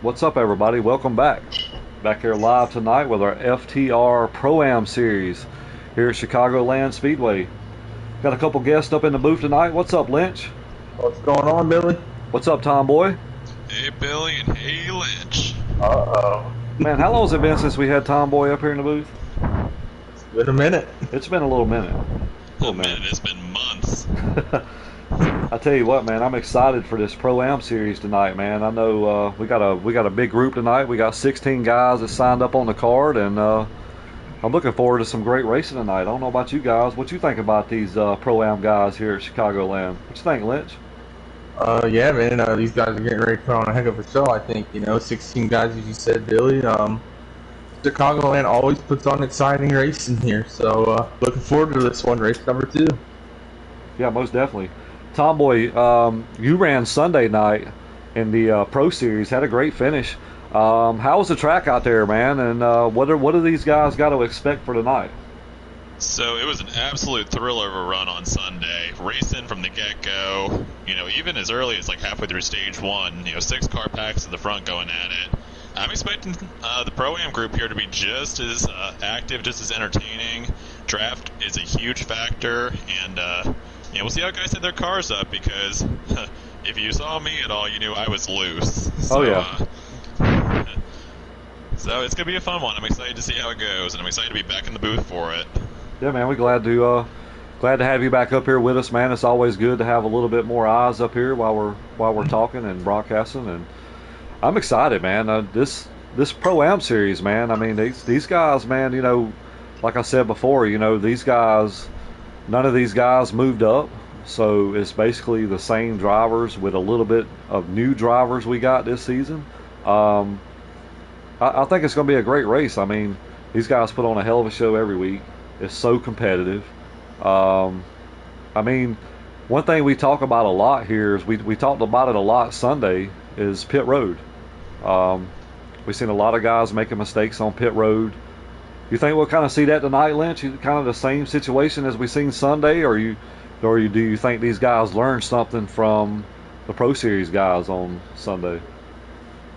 What's up, everybody? Welcome back. Back here live tonight with our FTR ProAm series here at Chicagoland Speedway. Got a couple guests up in the booth tonight. What's up, Lynch? What's going on, Billy? What's up, Tomboy? Hey, Billy, and hey, Lynch. Uh-oh. Man, how long has it been since we had Tomboy up here in the booth? It's been a minute. It's been a little minute. It's been months. I tell you what, man, I'm excited for this Pro-Am series tonight, man. I know we got a big group tonight. We got 16 guys that signed up on the card, and I'm looking forward to some great racing tonight. I don't know about you guys. What you think about these Pro-Am guys here at Chicagoland? What you think, Lynch? Yeah, man, these guys are getting ready to put on a heck of a show, I think. 16 guys, as you said, Billy. Chicagoland always puts on exciting racing here, so looking forward to this one, race number 2. Yeah, most definitely. Tomboy, you ran Sunday night in the Pro Series, had a great finish. How was the track out there, man? And what do these guys got to expect for tonight? So it was an absolute thriller of a run on Sunday, racing from the get-go. Even as early as like halfway through stage 1. 6 car packs in the front going at it. I'm expecting the Pro-Am group here to be just as active, just as entertaining. Draft is a huge factor, and we'll see how guys set their cars up, because if you saw me at all, you knew I was loose. So, so it's going to be a fun one. I'm excited to see how it goes, and I'm excited to be back in the booth for it. Yeah, man, we're glad to have you back up here with us, man. It's always good to have a little bit more eyes up here while we're talking and broadcasting, and I'm excited, man. This Pro-Am series, man. I mean, these guys, man. Like I said before, these guys. None of these guys moved up, so it's basically the same drivers with a little bit of new drivers we got this season. I think it's going to be a great race. I mean, these guys put on a hell of a show every week. It's so competitive. I mean, one thing we talk about a lot here is we talked about it a lot Sunday is pit road. We've seen a lot of guys making mistakes on pit road. You think we'll kind of see that tonight, Lynch? Kind of the same situation as we seen Sunday, or do you think these guys learned something from the Pro Series guys on Sunday?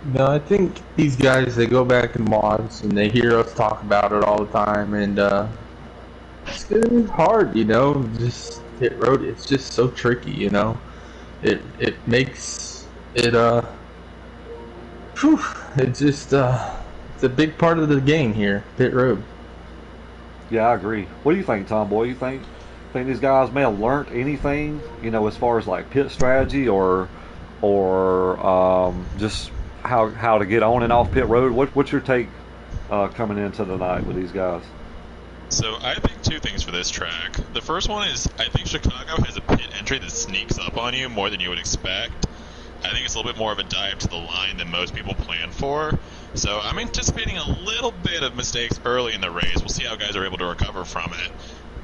No, I think these guys, they go back and watch, and they hear us talk about it all the time, and it's gonna be hard, Just hit road. It's just so tricky, It makes it it's just it's a big part of the game here, pit road. Yeah, I agree. What do you think, Tomboy? You think these guys may have learned anything, as far as like pit strategy or just how to get on and off pit road? What's your take coming into tonight with these guys? So I think 2 things for this track. The first one is I think Chicago has a pit entry that sneaks up on you more than you would expect. I think it's a little bit more of a dive to the line than most people plan for. So I'm anticipating a little bit of mistakes early in the race. We'll see how guys are able to recover from it.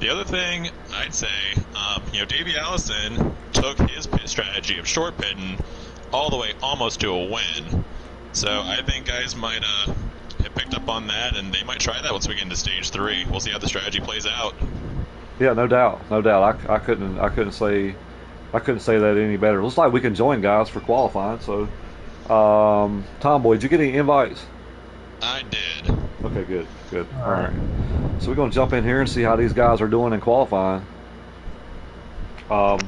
The other thing I'd say, Davey Allison took his pit strategy of short pitting all the way almost to a win. So I think guys might have picked up on that, and they might try that once we get into stage 3. We'll see how the strategy plays out. Yeah, no doubt. I couldn't say that any better. It looks like we can join guys for qualifying. So, Tomboy, did you get any invites? I did. Okay, good. All right. So we're gonna jump in here and see how these guys are doing in qualifying. Want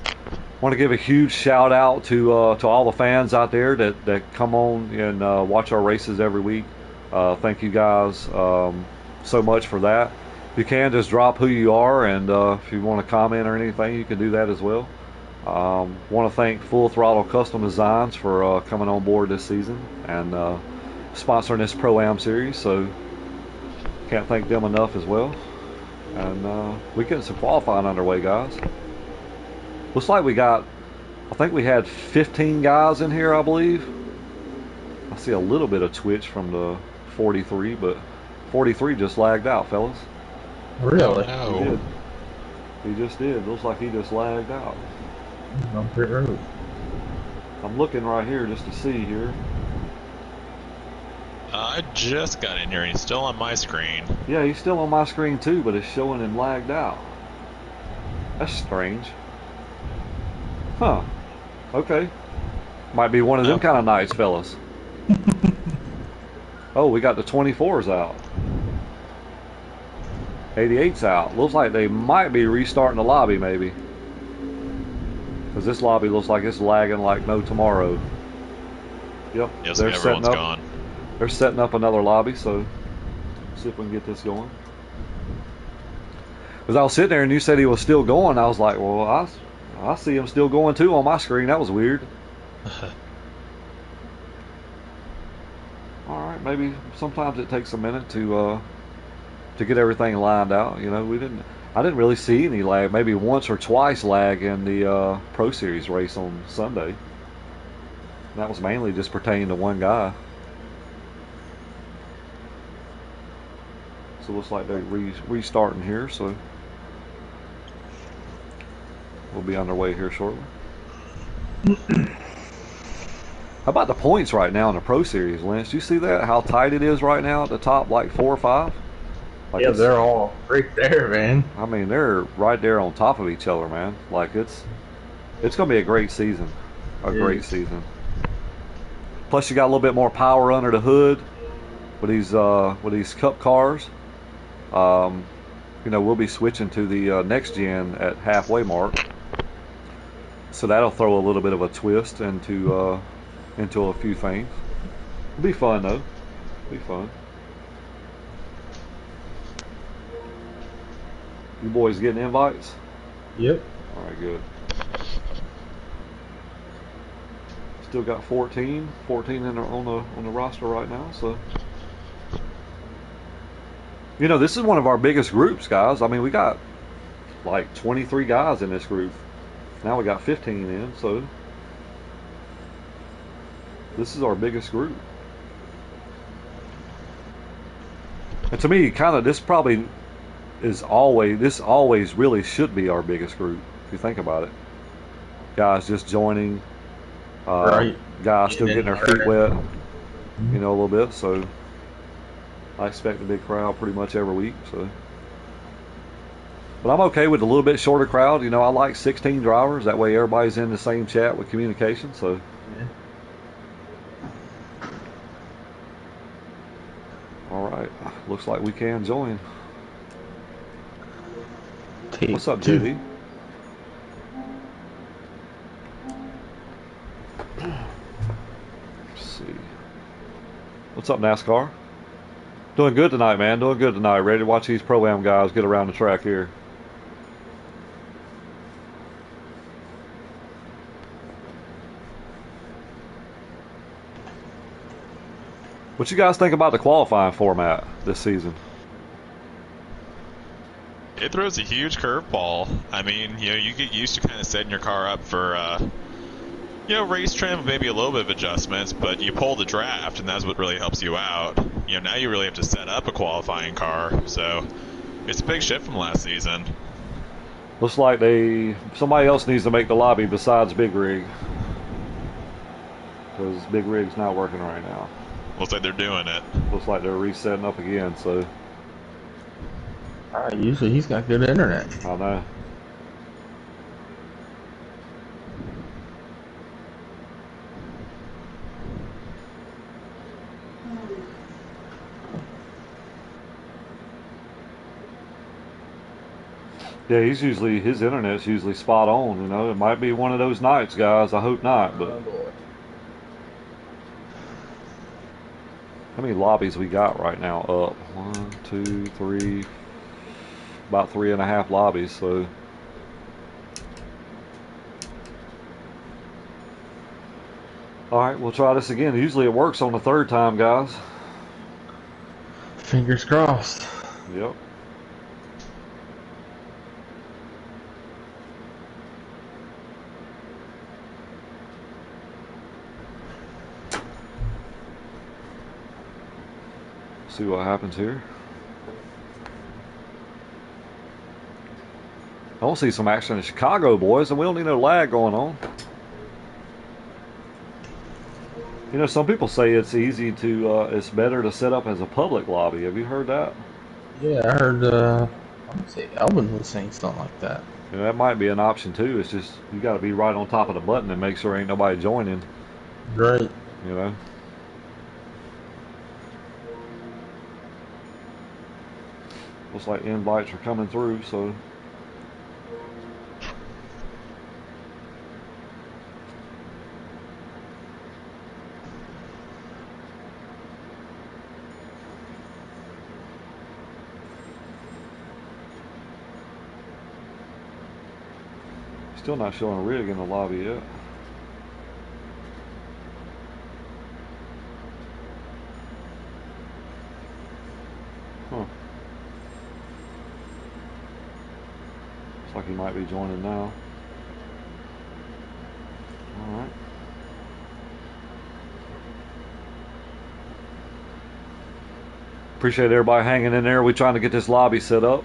to give a huge shout out to all the fans out there that come on and watch our races every week. Thank you guys so much for that. If you can, just drop who you are, and if you want to comment or anything, you can do that as well. Want to thank Full Throttle Custom Designs for coming on board this season and sponsoring this Pro-Am series, so can't thank them enough as well. And we're getting some qualifying underway, guys. Looks like I think we had 15 guys in here, I believe. I see a little bit of twitch from the 43, but 43 just lagged out, fellas. Really? No. He just did. Looks like he just lagged out. On pit road. I'm looking right here just to see here. I just got in here and he's still on my screen. Yeah, he's still on my screen too, but it's showing him lagged out. That's strange. Huh. Okay. Might be one of them kind of nights, fellas. Oh, we got the 24s out. 88's out. Looks like they might be restarting the lobby, maybe. Because this lobby looks like it's lagging like no tomorrow. Yep, Yes, they're setting everyone's up. gone. They're setting up another lobby, so see if we can get this going. Because I was sitting there and you said he was still going. I was like, well, I see him still going too on my screen. That was weird. All right, maybe sometimes it takes a minute to get everything lined out. You know, I didn't really see any lag. Maybe once or twice lag in the Pro Series race on Sunday. And that was mainly just pertaining to one guy. So it looks like they're restarting here. So we'll be underway here shortly. How about the points right now in the Pro Series, Lynch? Do you see that? How tight it is right now at the top, like 4 or 5? Like Yeah, they're all right there, man. I mean, they're right there on top of each other, man. Like it's going to be a great season, great season. Plus, you got a little bit more power under the hood with these Cup cars. You know, we'll be switching to the next gen at halfway mark, so that'll throw a little bit of a twist into a few things. It'll be fun though. It'll be fun. You boys getting invites? Yep. All right, good. Still got 14 on the roster right now. So, you know, this is one of our biggest groups, guys. I mean, we got like 23 guys in this group. Now we got 15 in, so this is our biggest group. And to me, kind of, this always really should be our biggest group, if you think about it. Guys just joining, Right. guys still getting their feet wet, you know, a little bit. So I expect a big crowd pretty much every week. So, but I'm okay with a little bit shorter crowd. You know, I like 16 drivers. That way everybody's in the same chat with communication. So. Yeah. All right, looks like we can join. What's up, Two. JD? Let's see. What's up, NASCAR? Doing good tonight, man. Doing good tonight. Ready to watch these ProAm guys get around the track here. What you guys think about the qualifying format this season? It throws a huge curveball. I mean, you know, you get used to kind of setting your car up for, you know, race trim, maybe a little bit of adjustments, but you pull the draft, and that's what really helps you out. You know, now you really have to set up a qualifying car, so it's a big shift from last season. Looks like somebody else needs to make the lobby besides Big Rig, because Big Rig's not working right now. Looks like they're doing it. Looks like they're resetting up again. So. Usually he's got good internet. I know. Yeah, his internet's usually spot on. You know, it might be one of those nights, guys. I hope not, but. How many lobbies we got right now up? 1, 2, 3, about 3.5 lobbies. So, all right, we'll try this again. Usually it works on the third time, guys. Fingers crossed. Yep. See what happens here. I want to see some action in Chicago, boys, and we don't need no lag going on. You know, some people say it's it's better to set up as a public lobby. Have you heard that? Yeah, I heard, I would say Elvin was saying something like that. Yeah, that might be an option too. It's just, you got to be right on top of the button and make sure ain't nobody joining. Right. You know? Looks like invites are coming through, so. Still not showing a rig in the lobby yet. Huh. Looks like he might be joining now. Alright. Appreciate everybody hanging in there. We're trying to get this lobby set up.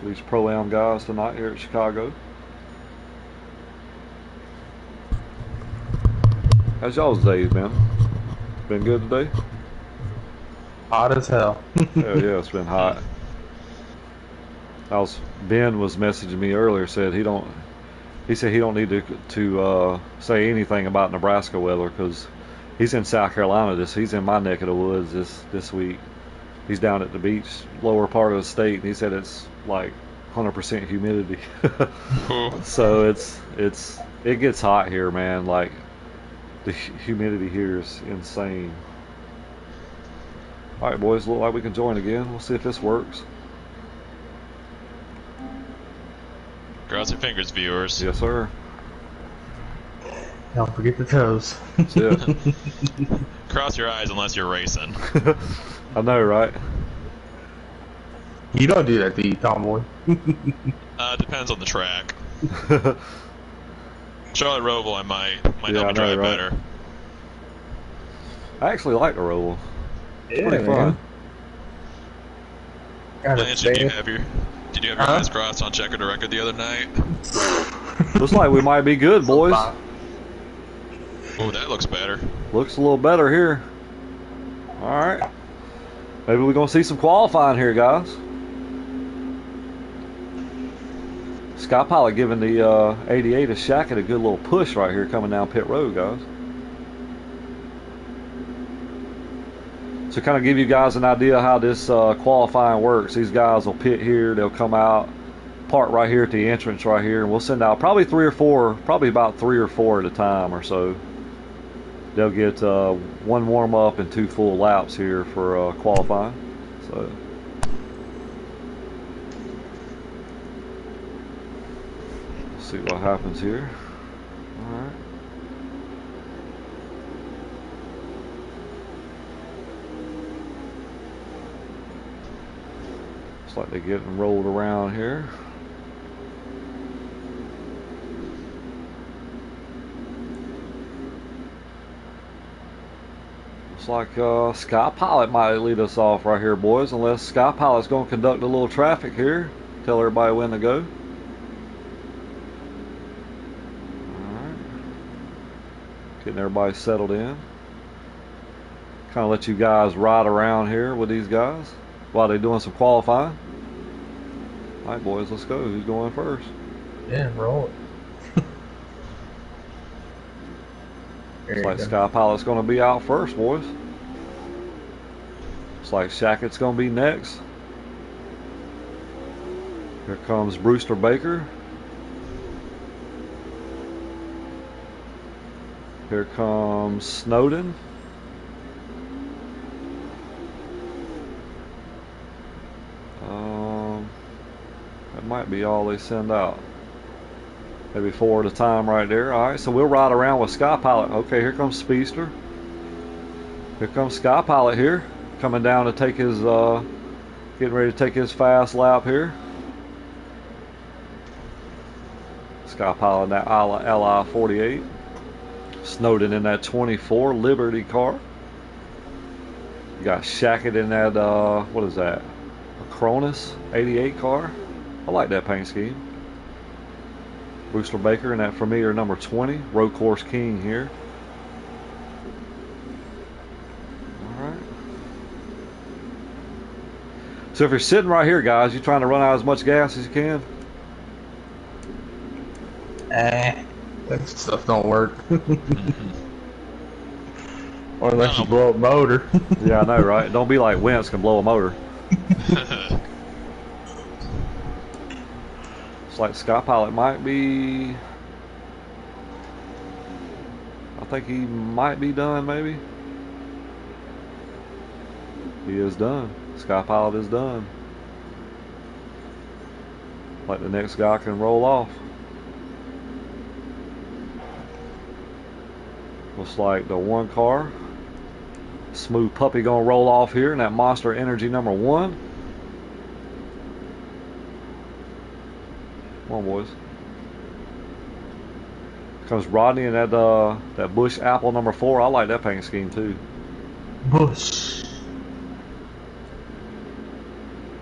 These Pro-Am guys tonight here at Chicago. How's y'all's days been? Been good today? Hot as hell. Hell yeah, it's been hot. Ben was messaging me earlier. He said he don't need to say anything about Nebraska weather because he's in South Carolina. He's in my neck of the woods this week. He's down at the beach, lower part of the state, and he said it's like 100% humidity. So it gets hot here, man. Like the humidity here is insane. All right, boys, look like we can join again. We'll see if this works. Cross your fingers, viewers. Yes, sir. Don't forget the toes. That's it. Cross your eyes unless you're racing. I know, right? You don't do that, do you, Tomboy? Depends on the track. Charlotte Roval, I might Yeah, help I me drive know, right? better. I actually like the roll. It's Yeah, pretty fun. Gotta Lance, did you stay. have your eyes crossed on checkered record the other night? Looks like we might be good, boys. Oh, that looks better. Looks a little better here. All right. Maybe we're going to see some qualifying here, guys. Sky Pilot giving the 88 of Shackett a good little push right here coming down pit road, guys. So kind of give you guys an idea how this qualifying works. These guys will pit here. They'll come out, park right here at the entrance right here, and we'll send out probably about three or four at a time or so. They'll get one warm up and 2 full laps here for qualifying. So let's see what happens here. All right. Looks like they're getting rolled around here. Looks like Sky Pilot might lead us off right here, boys, unless Sky Pilot's going to conduct a little traffic here. Tell everybody when to go. Alright. Getting everybody settled in. Kind of let you guys ride around here with these guys while they're doing some qualifying. Alright, boys, let's go. Who's going first? Yeah, roll it. Looks like Sky Pilot's going to be out first, boys. Looks like Shackett's going to be next. Here comes Brewster Baker. Here comes Snowden. That might be all they send out. Maybe 4 at a time right there. Alright, so we'll ride around with Sky Pilot. Okay, here comes Speedster. Here comes Sky Pilot here. Coming down to take his, getting ready to take his fast lap here. Sky Pilot in that LI 48. Snowden in that 24 Liberty car. You got Shackett in that, what is that? A Cronus 88 car. I like that paint scheme. Brewster Baker in that familiar number 20, Road Course King here. Alright. So if you're sitting right here, guys, you're trying to run out as much gas as you can. That stuff don't work. Or unless No. you blow up motor. Yeah, I know, right? Don't be like Wentz can blow a motor. It's like Sky Pilot might be. I think he might be done, maybe. He is done. Sky Pilot is done. Like the next guy can roll off. Looks like the one car. Smooth Puppy gonna roll off here in that Monster Energy #1. Come on, boys. Comes Rodney in that Bush Apple #4. I like that paint scheme too. Bush.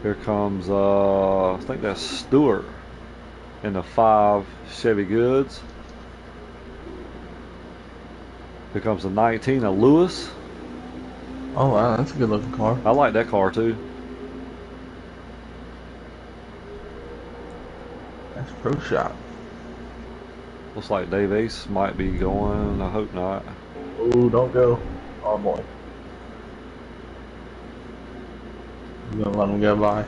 Here comes I think that's Stewart in the 5 Chevy Goods. Here comes the 19 of Lewis. Oh wow, that's a good looking car. I like that car too. That's Pro Shop. Looks like Dave Ace might be going. I hope not. Oh, don't go. Oh boy. You gonna let him go by?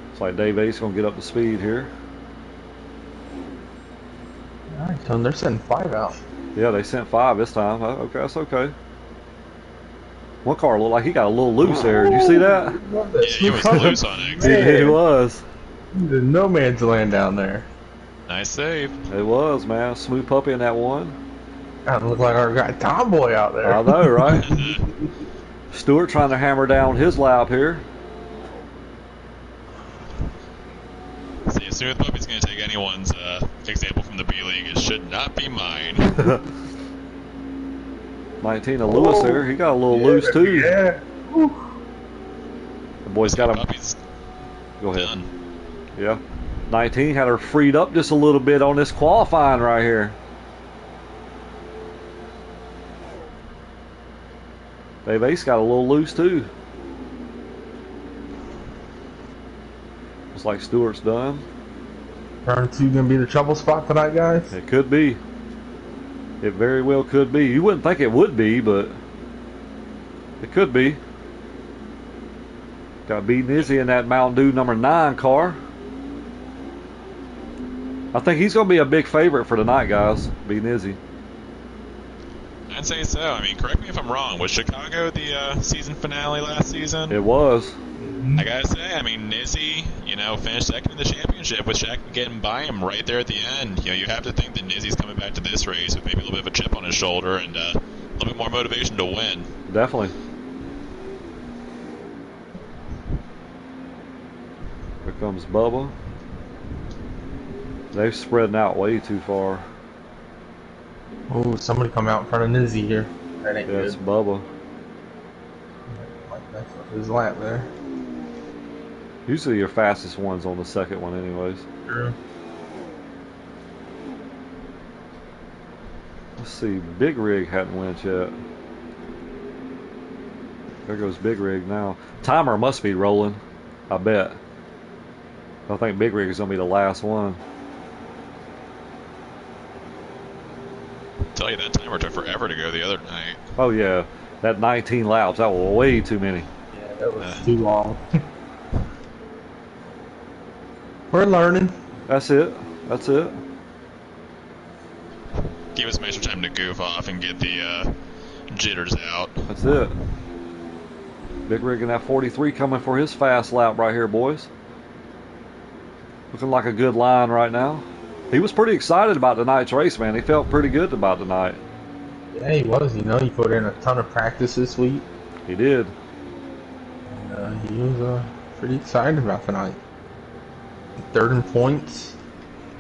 Looks like Dave Ace gonna get up to speed here. Alright, so they're sending 5 out. Yeah, they sent 5 this time. Okay, that's okay. One car looked like he got a little loose there. Did you see that? Yeah, he was loose on He exit. was. There's no man's land down there. Nice save. It was, man. Smooth Puppy in that one. That look like our guy Tomboy out there. I know, right? Stewart trying to hammer down his lap here. See, Smooth Puppy's going to take anyone's example from the B League. It should not be mine. 19 of Lewis there. He got a little loose too. Yeah. Whew. The boys got him. Puppy's Go ahead. done. Yeah. 19 had her freed up just a little bit on this qualifying right here. Dave Ace got a little loose too. Looks like Stewart's done. Turn 2 gonna be the trouble spot tonight, guys. It could be. It very well could be. You wouldn't think it would be, but it could be. Got B Nizzy in that Mountain Dew #9 car. I think he's going to be a big favorite for tonight, guys. B Nizzy. I'd say so. I mean, correct me if I'm wrong. Was Chicago the season finale last season? It was. I gotta say, I mean, Nizzy, finished second in the championship with Shaq getting by him right there at the end. You have to think that Nizzy's coming back to this race with maybe a little bit of a chip on his shoulder and a little bit more motivation to win. Definitely. Here comes Bubba. They're spreading out way too far. Oh, somebody come out in front of Nizzy here. That ain't That's good. Bubba. Like that's his lap there. Usually your fastest one's on the second one anyways. True. Let's see, Big Rig hadn't went yet. There goes Big Rig now. Timer must be rolling, I bet. I think Big Rig is going to be the last one. I'll tell you, that timer took forever to go the other night. Oh yeah, that 19 laps, that was way too many. Yeah, that was too long. We're learning. That's it. That's it. Give us some extra time to goof off and get the jitters out. That's it. Big Rig in that 43 coming for his fast lap right here, boys. Looking like a good line right now. He was pretty excited about tonight's race, man. He felt pretty good about tonight. Yeah, he was. He put in a ton of practice this week. He did. And he was pretty excited about tonight. Third in points.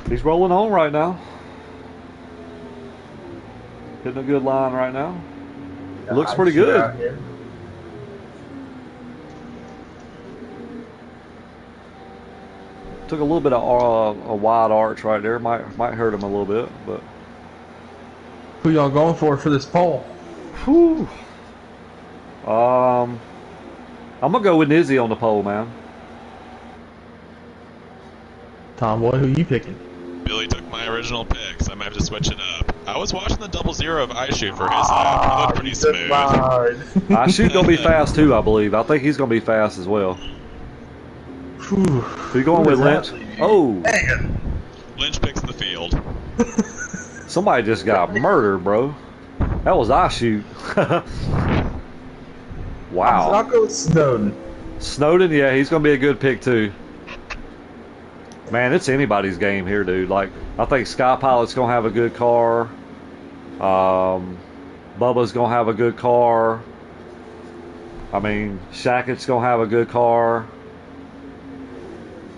He's rolling on right now. Hitting a good line right now. It looks pretty good. Took a little bit of a wide arch right there. Might hurt him a little bit, but. Who y'all going for this poll? Whew. I'm gonna go with Nizzy on the pole, man. Tomboy, who you picking? Billy took my original pick, so I might have to switch it up. I was watching the 0-0 of I Shoot for his lap. He looked pretty smooth. I shoot gonna be fast too, I believe. I think he's gonna be fast as well. Who you going with, Lynch? Oh, Man. Lynch picks the field. somebody just got murdered, bro. That was I Shoot. Wow. I'll go with Snowden. Snowden, yeah, he's gonna be a good pick too. Man, it's anybody's game here, dude. Like, I think Sky Pilot's gonna have a good car. Bubba's gonna have a good car. I mean, Shackett's gonna have a good car.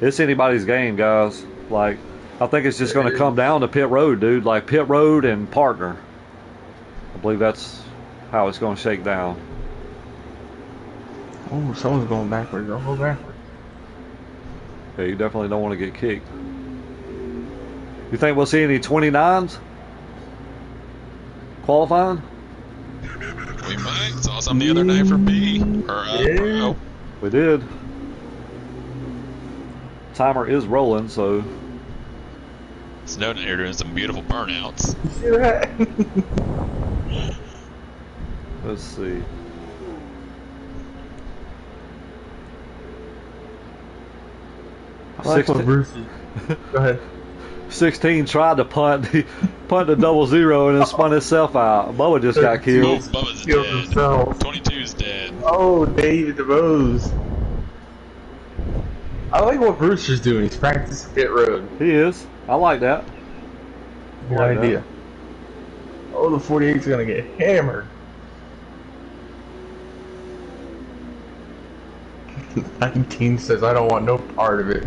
It's anybody's game, guys. Like, I think it's just gonna come down to pit road, dude. Like, pit road and partner. I believe that's how it's gonna shake down. Oh, someone's going backwards. I'll go backwards. Yeah, you definitely don't want to get kicked. You think we'll see any 29s qualifying? We might. Saw some the other night for B. Or, Pro. We did. Timer is rolling, so. Snowden here doing some beautiful burnouts. You see that? Let's see. I like what Bruce is. Go ahead. 16 tried to punt the 0-0 and then spun itself out. Bubba just got killed. Bubba's Killed dead. himself. 22's dead. Oh, David DeVos. I like what Brewster's doing. He's practicing pit road. He is. I like that. Good like idea. Oh, the 48's gonna get hammered. 19 says, I don't want no part of it.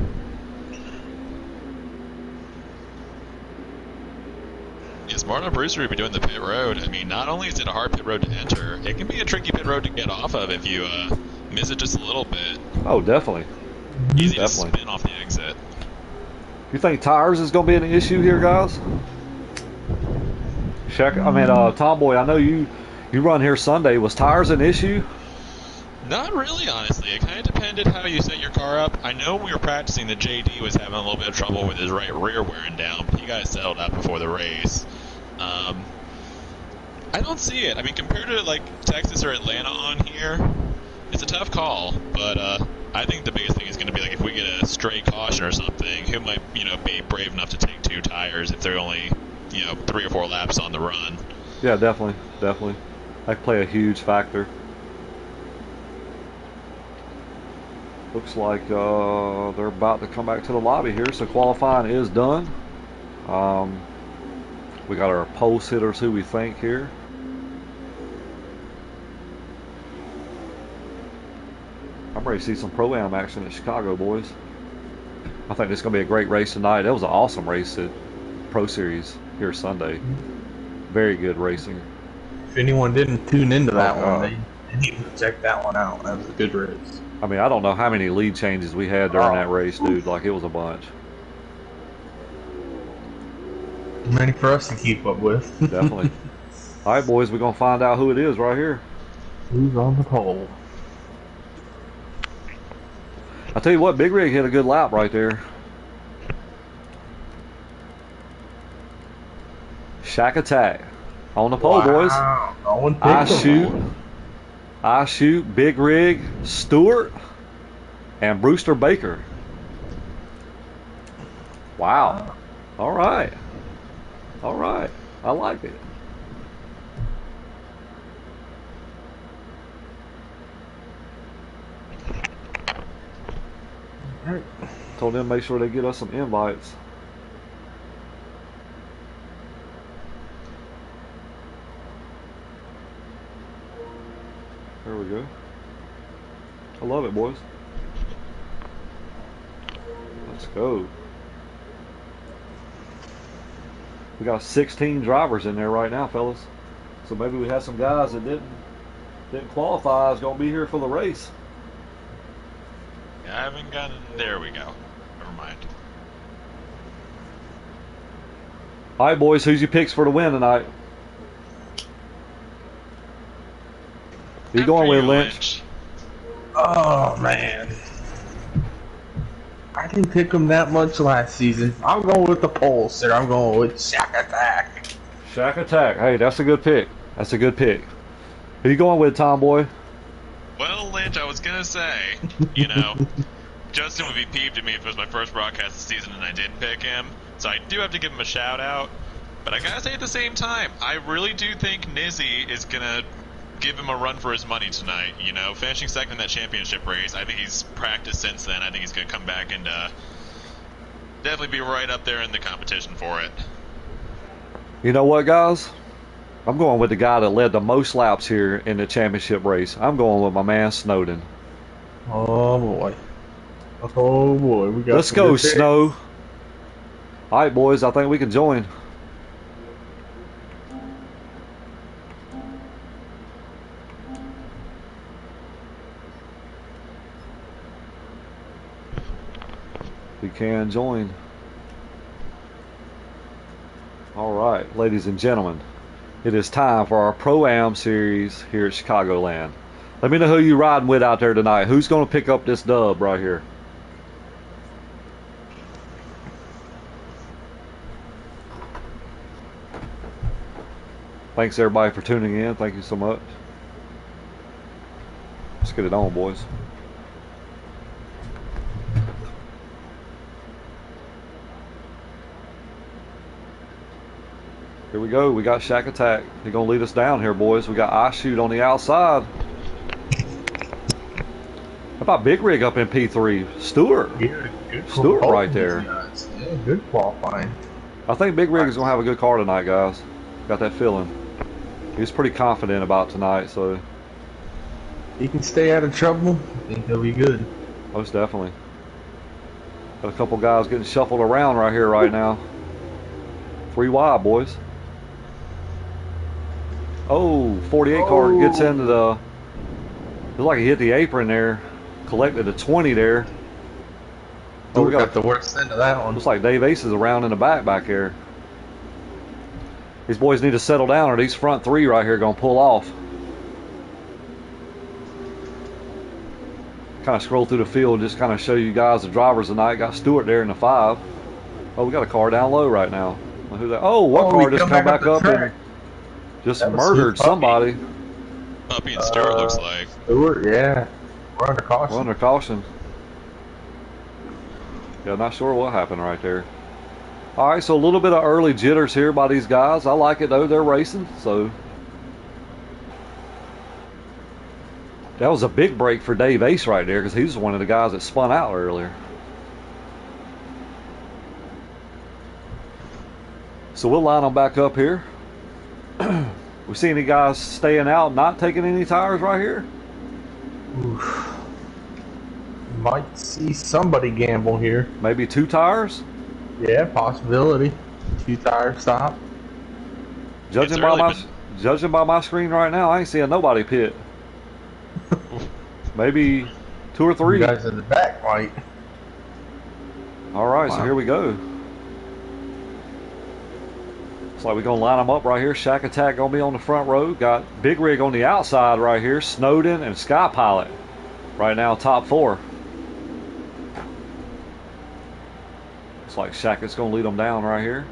Yeah, smart on Brewster to be doing the pit road. I mean, not only is it a hard pit road to enter, it can be a tricky pit road to get off of if you miss it just a little bit. Oh, definitely. Easy Definitely. to spin off the exit. You think tires is going to be an issue here, guys? Tomboy, I know you run here Sunday. Was tires an issue? Not really, honestly. It kind of depended how you set your car up. I know when we were practicing, the JD was having a little bit of trouble with his right rear wearing down, but he got it settled out before the race. I don't see it. I mean, compared to like Texas or Atlanta on here, it's a tough call. But I think the biggest thing is going to be like if we get a stray caution or something, who might be brave enough to take 2 tires if they're only 3 or 4 laps on the run. Yeah, definitely. That could play a huge factor. Looks like they're about to come back to the lobby here, so qualifying is done. We got our post hitters who we think here. I'm ready to see some Pro-Am action at Chicago, boys. I think this is going to be a great race tonight. That was an awesome race at Pro Series here Sunday. Very good racing. If anyone didn't tune into that Oh, one, they need to check that one out. That was a good race. I mean, I don't know how many lead changes we had during that race, dude. Like, it was a bunch. Many for us to keep up with. Definitely. All right, boys, we're going to find out who it is right here. Who's on the pole? I tell you what, Big Rig hit a good lap right there. Shack Attack on the pole, boys. No one picked I him. shoot, Big Rig, Stewart, and Brewster Baker. Wow. All right. I like it. Told them to make sure they get us some invites. There we go. I love it, boys. Let's go. We got 16 drivers in there right now, fellas. So maybe we have some guys that didn't qualify is going to be here for the race. I haven't gotten. There we go. Never mind. All right, boys. Who's your picks for the win tonight? Who you going with, Lynch? Oh man, I didn't pick him that much last season. I'm going with the Pulse, sir. I'm going with Shack Attack. Shack Attack. Hey, that's a good pick. That's a good pick. Who you going with, Tomboy? Well, Lynch, I was gonna say, Justin would be peeved at me if it was my first broadcast this season and I didn't pick him, so I do have to give him a shout out. But I gotta say at the same time, I really do think Nizzy is gonna give him a run for his money tonight. Finishing second in that championship race, I think he's practiced since then. I think he's gonna come back and definitely be right up there in the competition for it. You know what, guys? I'm going with the guy that led the most laps here in the championship race. I'm going with my man Snowden. Oh boy. Oh boy. Let's go, Snow. All right, boys. I think we can join. We can join. All right, ladies and gentlemen. It is time for our Pro-Am series here at Chicagoland. Let me know who you riding with out there tonight. Who's going to pick up this dub right here? Thanks everybody for tuning in. Thank you so much. Let's get it on, boys. Here we go. We got Shack Attack. He's going to lead us down here, boys. We got Ice Shoot on the outside. How about Big Rig up in P3? Stewart. Yeah, good Stewart right there. Yeah, good qualifying. I think Big Rig is going to have a good car tonight, guys. Got that feeling. He's pretty confident about tonight, so. He can stay out of trouble. I think he'll be good. Most definitely. Got a couple guys getting shuffled around right here right now. 3 wide, boys. Oh, 48 car gets into the. Looks like he hit the apron there. Collected a 20 there. Oh, we got the worst end of that one. Looks like Dave Ace is around in the back here. These boys need to settle down, or these front 3 right here gonna pull off. Kind of scroll through the field, just kind of show you guys the drivers tonight. Got Stewart there in the 5. Oh, we got a car down low right now. Who that? Oh, one car just come back up and just murdered somebody. Puppy and Stewart looks like. Stewart, yeah. We're under caution. We're under caution. Yeah, not sure what happened right there. All right, so a little bit of early jitters here by these guys. I like it though. They're racing, so. That was a big break for Dave Ace right there because he was one of the guys that spun out earlier. So we'll line them back up here. We see any guys staying out, not taking any tires right here? Oof. Might see somebody gamble here. Maybe 2 tires? Yeah, possibility. 2 tire stop. Judging by my screen right now, I ain't seeing nobody pit. Maybe 2 or 3. You guys in the back might. All right, wow. So here we go. Looks like we're going to line them up right here. Shack Attack going to be on the front row. Got Big Rig on the outside right here. Snowden and Sky Pilot right now top 4. Looks like Shack is going to lead them down right here.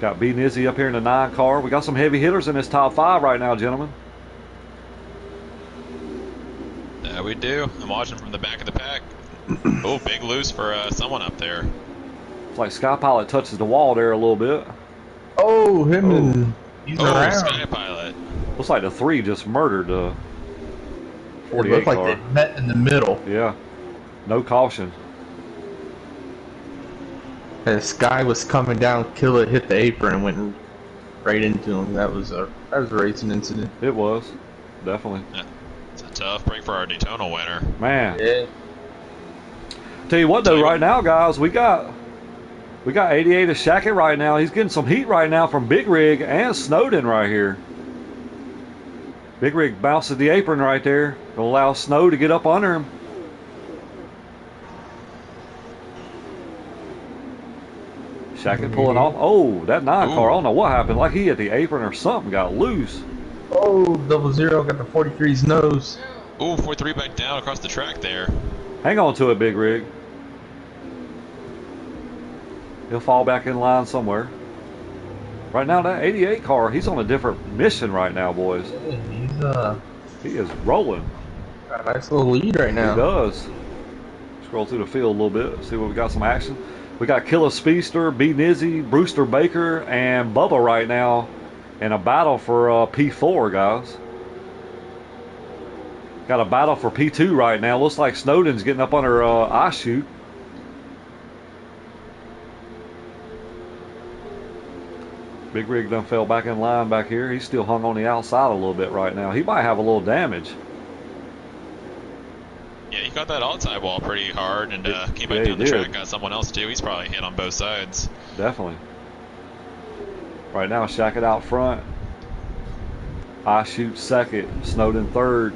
Got B Nizzy up here in the 9 car. We got some heavy hitters in this top 5 right now, gentlemen. Yeah, we do. I'm watching from the back of the pack. Oh, big loose for someone up there. It's like Sky Pilot touches the wall there a little bit. Oh, him and he's around. Sky Pilot. Looks like the 3 just murdered the 48 it looked car. Like they met in the middle. Yeah. No caution. And Sky was coming down, Killer hit the apron and went right into him. That was a racing incident. It was. Definitely. Yeah. It's a tough break for our Daytona winner. Man. Yeah. Tell you what though, right now, guys, we got 88 of Shackett right now. He's getting some heat right now from Big Rig and Snowden right here. Big Rig bounces the apron right there. Gonna allow Snow to get up under him. Shackett pulling off. Oh, that 9 car. I don't know what happened. Like he hit the apron or something. Got loose. Oh, 00 got the 43's nose. Ooh, 43 back down across the track there. Hang on to it, Big Rig. He'll fall back in line somewhere. Right now, that 88 car, he's on a different mission right now, boys. He's He is rolling. got a nice little lead right now. He does. Scroll through the field a little bit, see what we got some action. We got Killer Speedster, B Nizzy, Brewster Baker, and Bubba right now in a battle for P4, guys. Got a battle for P2 right now. Looks like Snowden's getting up under I chute. Big Rig done fell back in line back here. He's still hung on the outside a little bit right now. He might have a little damage. Yeah, he got that outside wall pretty hard and came back down the track. Got someone else too. He's probably hit on both sides. Definitely. Right now, Shackett out front. I shoot second. Snowden third.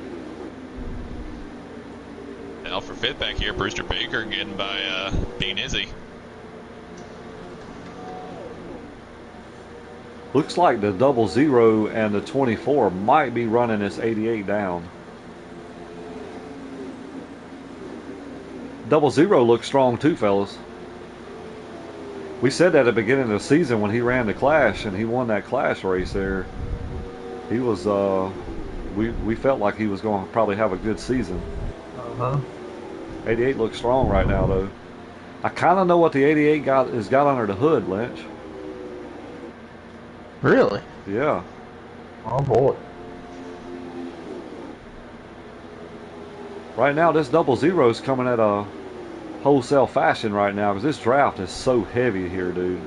Now for fifth back here, Brewster Baker getting by B Nizzy. Looks like the 00 and the 24 might be running this 88 down. 00 looks strong too, fellas. We said that at the beginning of the season when he ran the Clash and he won that Clash race there. He was, we felt like he was going to probably have a good season. 88 looks strong right now, though. I kind of know what the 88 has got under the hood, Lynch. Really? Yeah. Oh boy. Right now, this 00 is coming at a wholesale fashion right now because this draft is so heavy here, dude.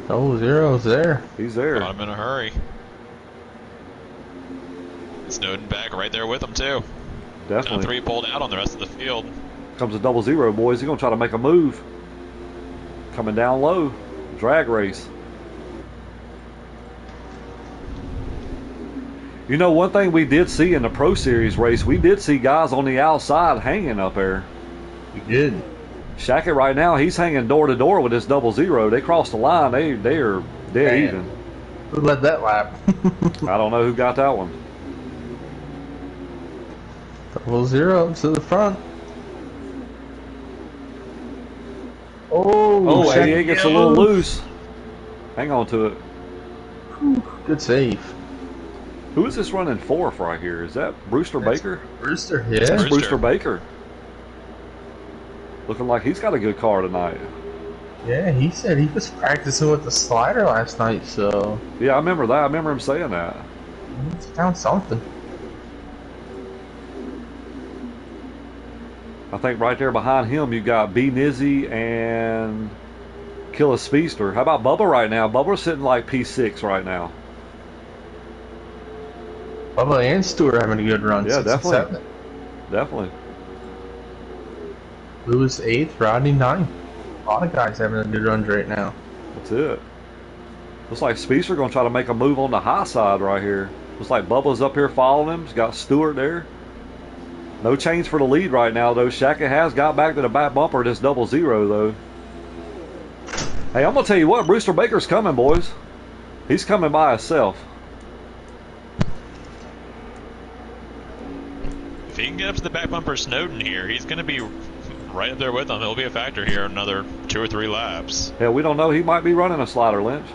00's there. He's there. Got him in a hurry. Snowden back right there with him too. Definitely. Now 3 pulled out on the rest of the field. Comes the 00, boys. He's going to try to make a move. Coming down low. Drag race. You know, one thing we did see in the Pro Series race, we did see guys on the outside hanging up there. We did. Shackett right now, he's hanging door to door with this 00. They crossed the line. They are dead even. Who led that lap? I don't know who got that one. 00 to the front. Oh, 88 gets a little loose. Hang on to it. Good save. Who is this running fourth right here? Is that Brewster Baker? Brewster, yeah. That's Brewster. Brewster Baker. Looking like he's got a good car tonight. Yeah, he said he was practicing with the slider last night, so Yeah, I remember that. I remember him saying that. he's found something. I think right there behind him you got B Nizzy and Killer Speedster. How about Bubba right now? Bubba's sitting like P6 right now. Bubba and Stewart having a good run. Yeah, 6 and definitely. 7. Definitely. Lewis 8th, Rodney 9th. A lot of guys having a good runs right now. That's it. Looks like Speedster going to try to make a move on the high side right here. Looks like Bubba's up here following him. He's got Stewart there. No change for the lead right now, though. Shackett has got back to the back bumper, this 00, though. Hey, I'm going to tell you what. Brewster Baker's coming, boys. He's coming by himself. If he can get up to the back bumper Snowden here, he's going to be right up there with him. He'll be a factor here in another 2 or 3 laps. Hell, we don't know. He might be running a slider, Lynch.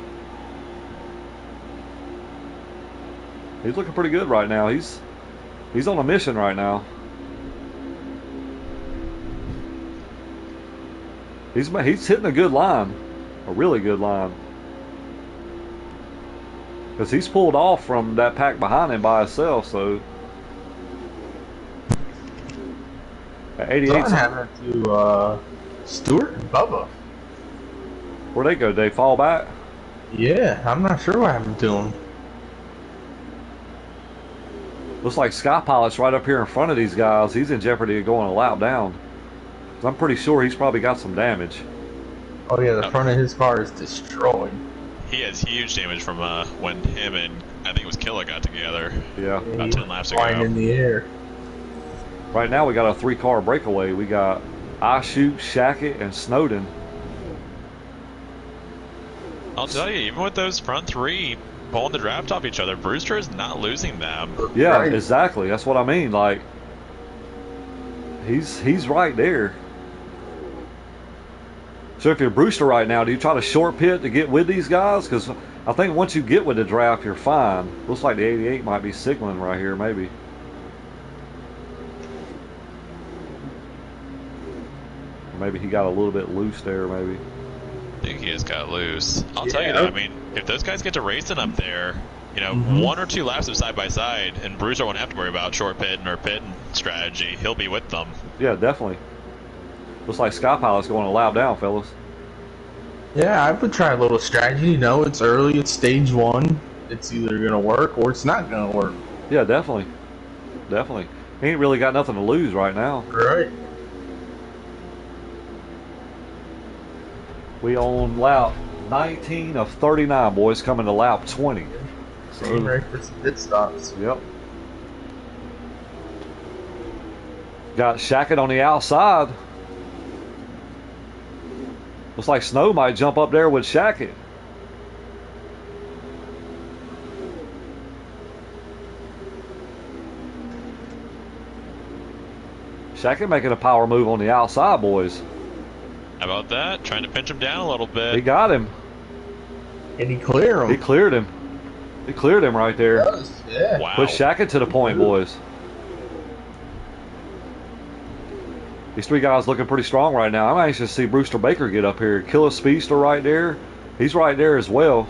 He's looking pretty good right now. He's on a mission right now. He's hitting a good line, a really good line. Because he's pulled off from that pack behind him by himself, so. At 88. What happened to Stewart and Bubba? Where'd they go? Did they fall back? Yeah, I'm not sure what happened to him. Looks like Sky Pilot's right up here in front of these guys. He's in jeopardy of going a lap down. I'm pretty sure he's probably got some damage. Oh yeah, the front of his car is destroyed. He has huge damage from when him and I think it was Killa got together. Yeah. About 10 laps Flying ago. in the air. Right now we got a 3-car breakaway. We got I Shoot, Shackett, and Snowden. I'll tell you, even with those front 3 pulling the draft off each other, Brewster is not losing them. Yeah, Right. exactly. That's what I mean. Like, he's right there. So if you're Brewster right now, do you try to short pit to get with these guys? Because I think once you get with the draft, you're fine. Looks like the 88 might be signaling right here, maybe. Maybe he got a little bit loose there, maybe. I think he just got loose. I'll tell you though, I mean, if those guys get to racing up there, you know, 1 or 2 laps of side by side, and Bruiser won't have to worry about short pitting or pitting strategy. He'll be with them. Yeah, definitely. Looks like Sky Pilot's going a lap down, fellas. Yeah, I would try a little strategy. You know, it's early, it's stage 1. It's either going to work or it's not going to work. Yeah, definitely. Definitely. He ain't really got nothing to lose right now. Right. We on lap 19 of 39, boys, coming to lap 20. Same right for some pit stops. Yep. Got Shackett on the outside. Looks like Snow might jump up there with Shackett. Shackett making a power move on the outside, boys. How about that? Trying to pinch him down a little bit. He got him. And he cleared him. He cleared him. He cleared him right there. Yeah. Wow. Put Shackett to the point, boys. These 3 guys looking pretty strong right now. I'm anxious to see Brewster Baker get up here. Kill a Speedster right there. He's right there as well.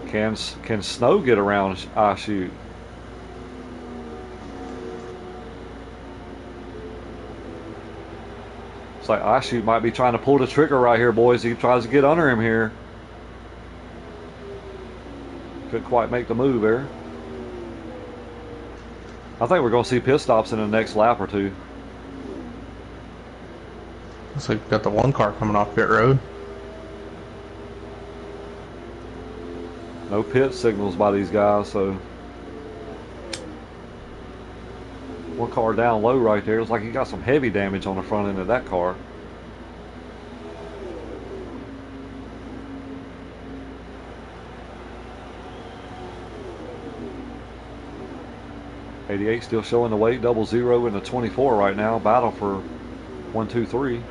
Can Snow get around I shoot? It's like I shoot might be trying to pull the trigger right here, boys. He tries to get under him here. Couldn't quite make the move there. I think we're going to see pit stops in the next lap or 2. Looks like we've got the 1 car coming off pit road. No pit signals by these guys, so 1 car down low right there. Looks like he got some heavy damage on the front end of that car. '88 still showing the weight. 00 in the 24 right now. Battle for 1, 2, 3.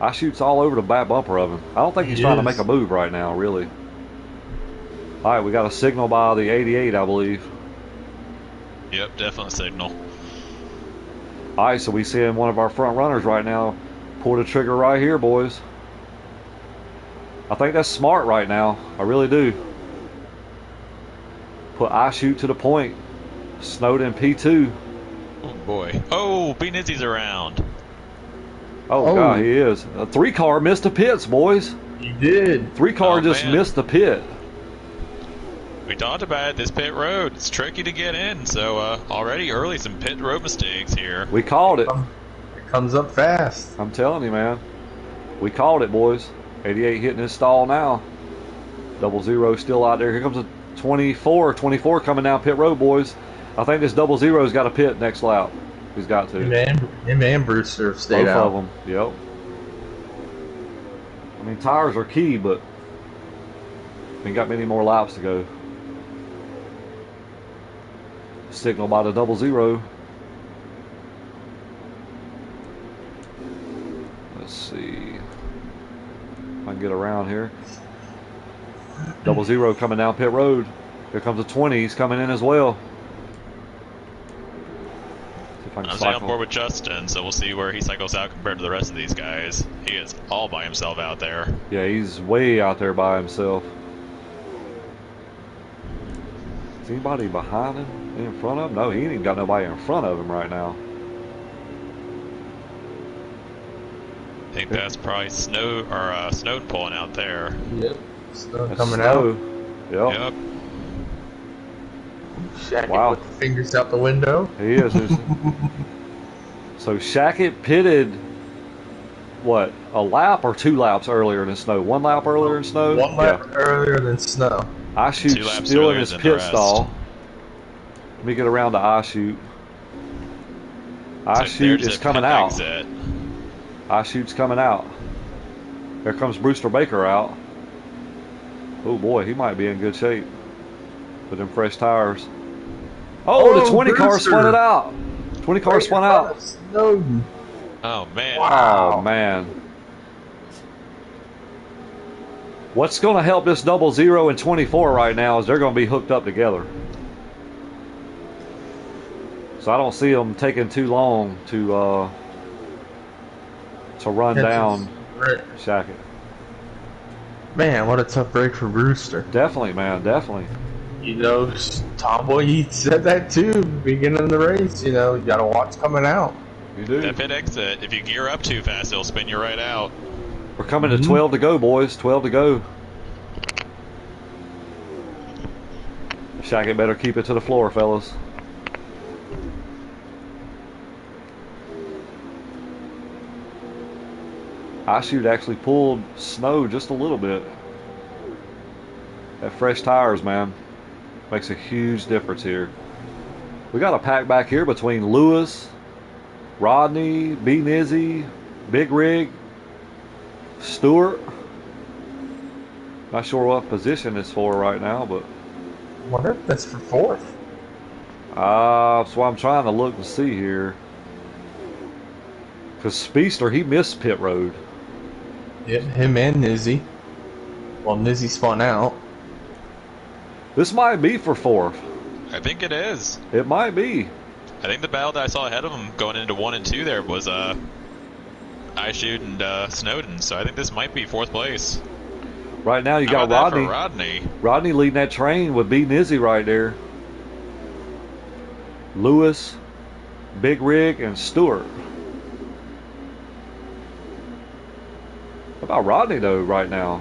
I shoots all over the back bumper of him. I don't think he's trying to make a move right now, really. All right, we got a signal by the 88, I believe. Yep, definitely signal. All right, so we seeing one of our front runners right now pull the trigger right here, boys. I think that's smart right now. I really do. Put I shoot to the point. Snowed in P2. Oh boy. Oh, B-Nizzy's around. Oh, God, he is. A 3 car missed the pits, boys. He did. 3 car just missed the pit. We talked about it, this pit road. It's tricky to get in, so already early some pit road mistakes here. We called it. It comes up fast. I'm telling you, man. We called it, boys. 88 hitting his stall now. 00 still out there. Here comes a 24 coming down pit road, boys. I think this 00's got a pit next lap. He's got to. Him and Brewster stayed out. Both of them, yep. I mean, tires are key, but we ain't got many more laps to go. Signal by the 00. Let's see if I can get around here. 00 coming down pit road. Here comes a 20. He's coming in as well. I'm staying on board with Justin, so we'll see where he cycles out compared to the rest of these guys. He is all by himself out there. Yeah, he's way out there by himself. Is anybody behind him? In front of him? No, he ain't even got nobody in front of him right now. I think that's probably Snowden pulling out there. Yep. Snow That's coming Snow. out. Yep. Yep. Shackett Wow. with the fingers out the window. He is. So Shackett pitted, what, a lap or 2 laps earlier than Snow? 1 lap earlier than Snow? 1 lap earlier than Snow. I shoot 2 laps still in earlier his than the pit rest. stall. Let me get around to I shoot. I So shoot there's is a coming pit out. exit. I shoot's coming out. There comes Brewster Baker out. Oh boy, he might be in good shape with them fresh tires. Oh, the 20 car Brewster. spun it out. 20 cars spun out. Snowden. Oh man. Wow. Oh, man. What's going to help this 00 and 24 right now is they're going to be hooked up together. So I don't see them taking too long to run down Shackett. Man, what a tough break for Brewster. Definitely, man, definitely. You know, Tomboy, he said that too, beginning of the race. You know, you got to watch coming out. You do. That pit exit, if you gear up too fast, it'll spin you right out. We're coming to 12 to go, boys. 12 to go. Shackett better keep it to the floor, fellas. Ice Chute actually pulled snow just a little bit. That fresh tires, man, makes a huge difference here. We got a pack back here between Lewis, Rodney, B. Nizzy, Big Rig, Stewart. Not sure what position it's for right now, but I wonder if that's for fourth. that's why I'm trying to look and see here. Because Speedster, he missed pit road. Yeah, him and Nizzy. Well, Nizzy spun out. This might be for fourth. I think it is. It might be. I think the battle that I saw ahead of him going into 1 and 2 there was Ice Chute and Snowden. So I think this might be fourth place. Right now you How got about that Rodney. for Rodney. Rodney leading that train with B. Nizzy right there. Lewis, Big Rig, and Stewart. How about Rodney though right now?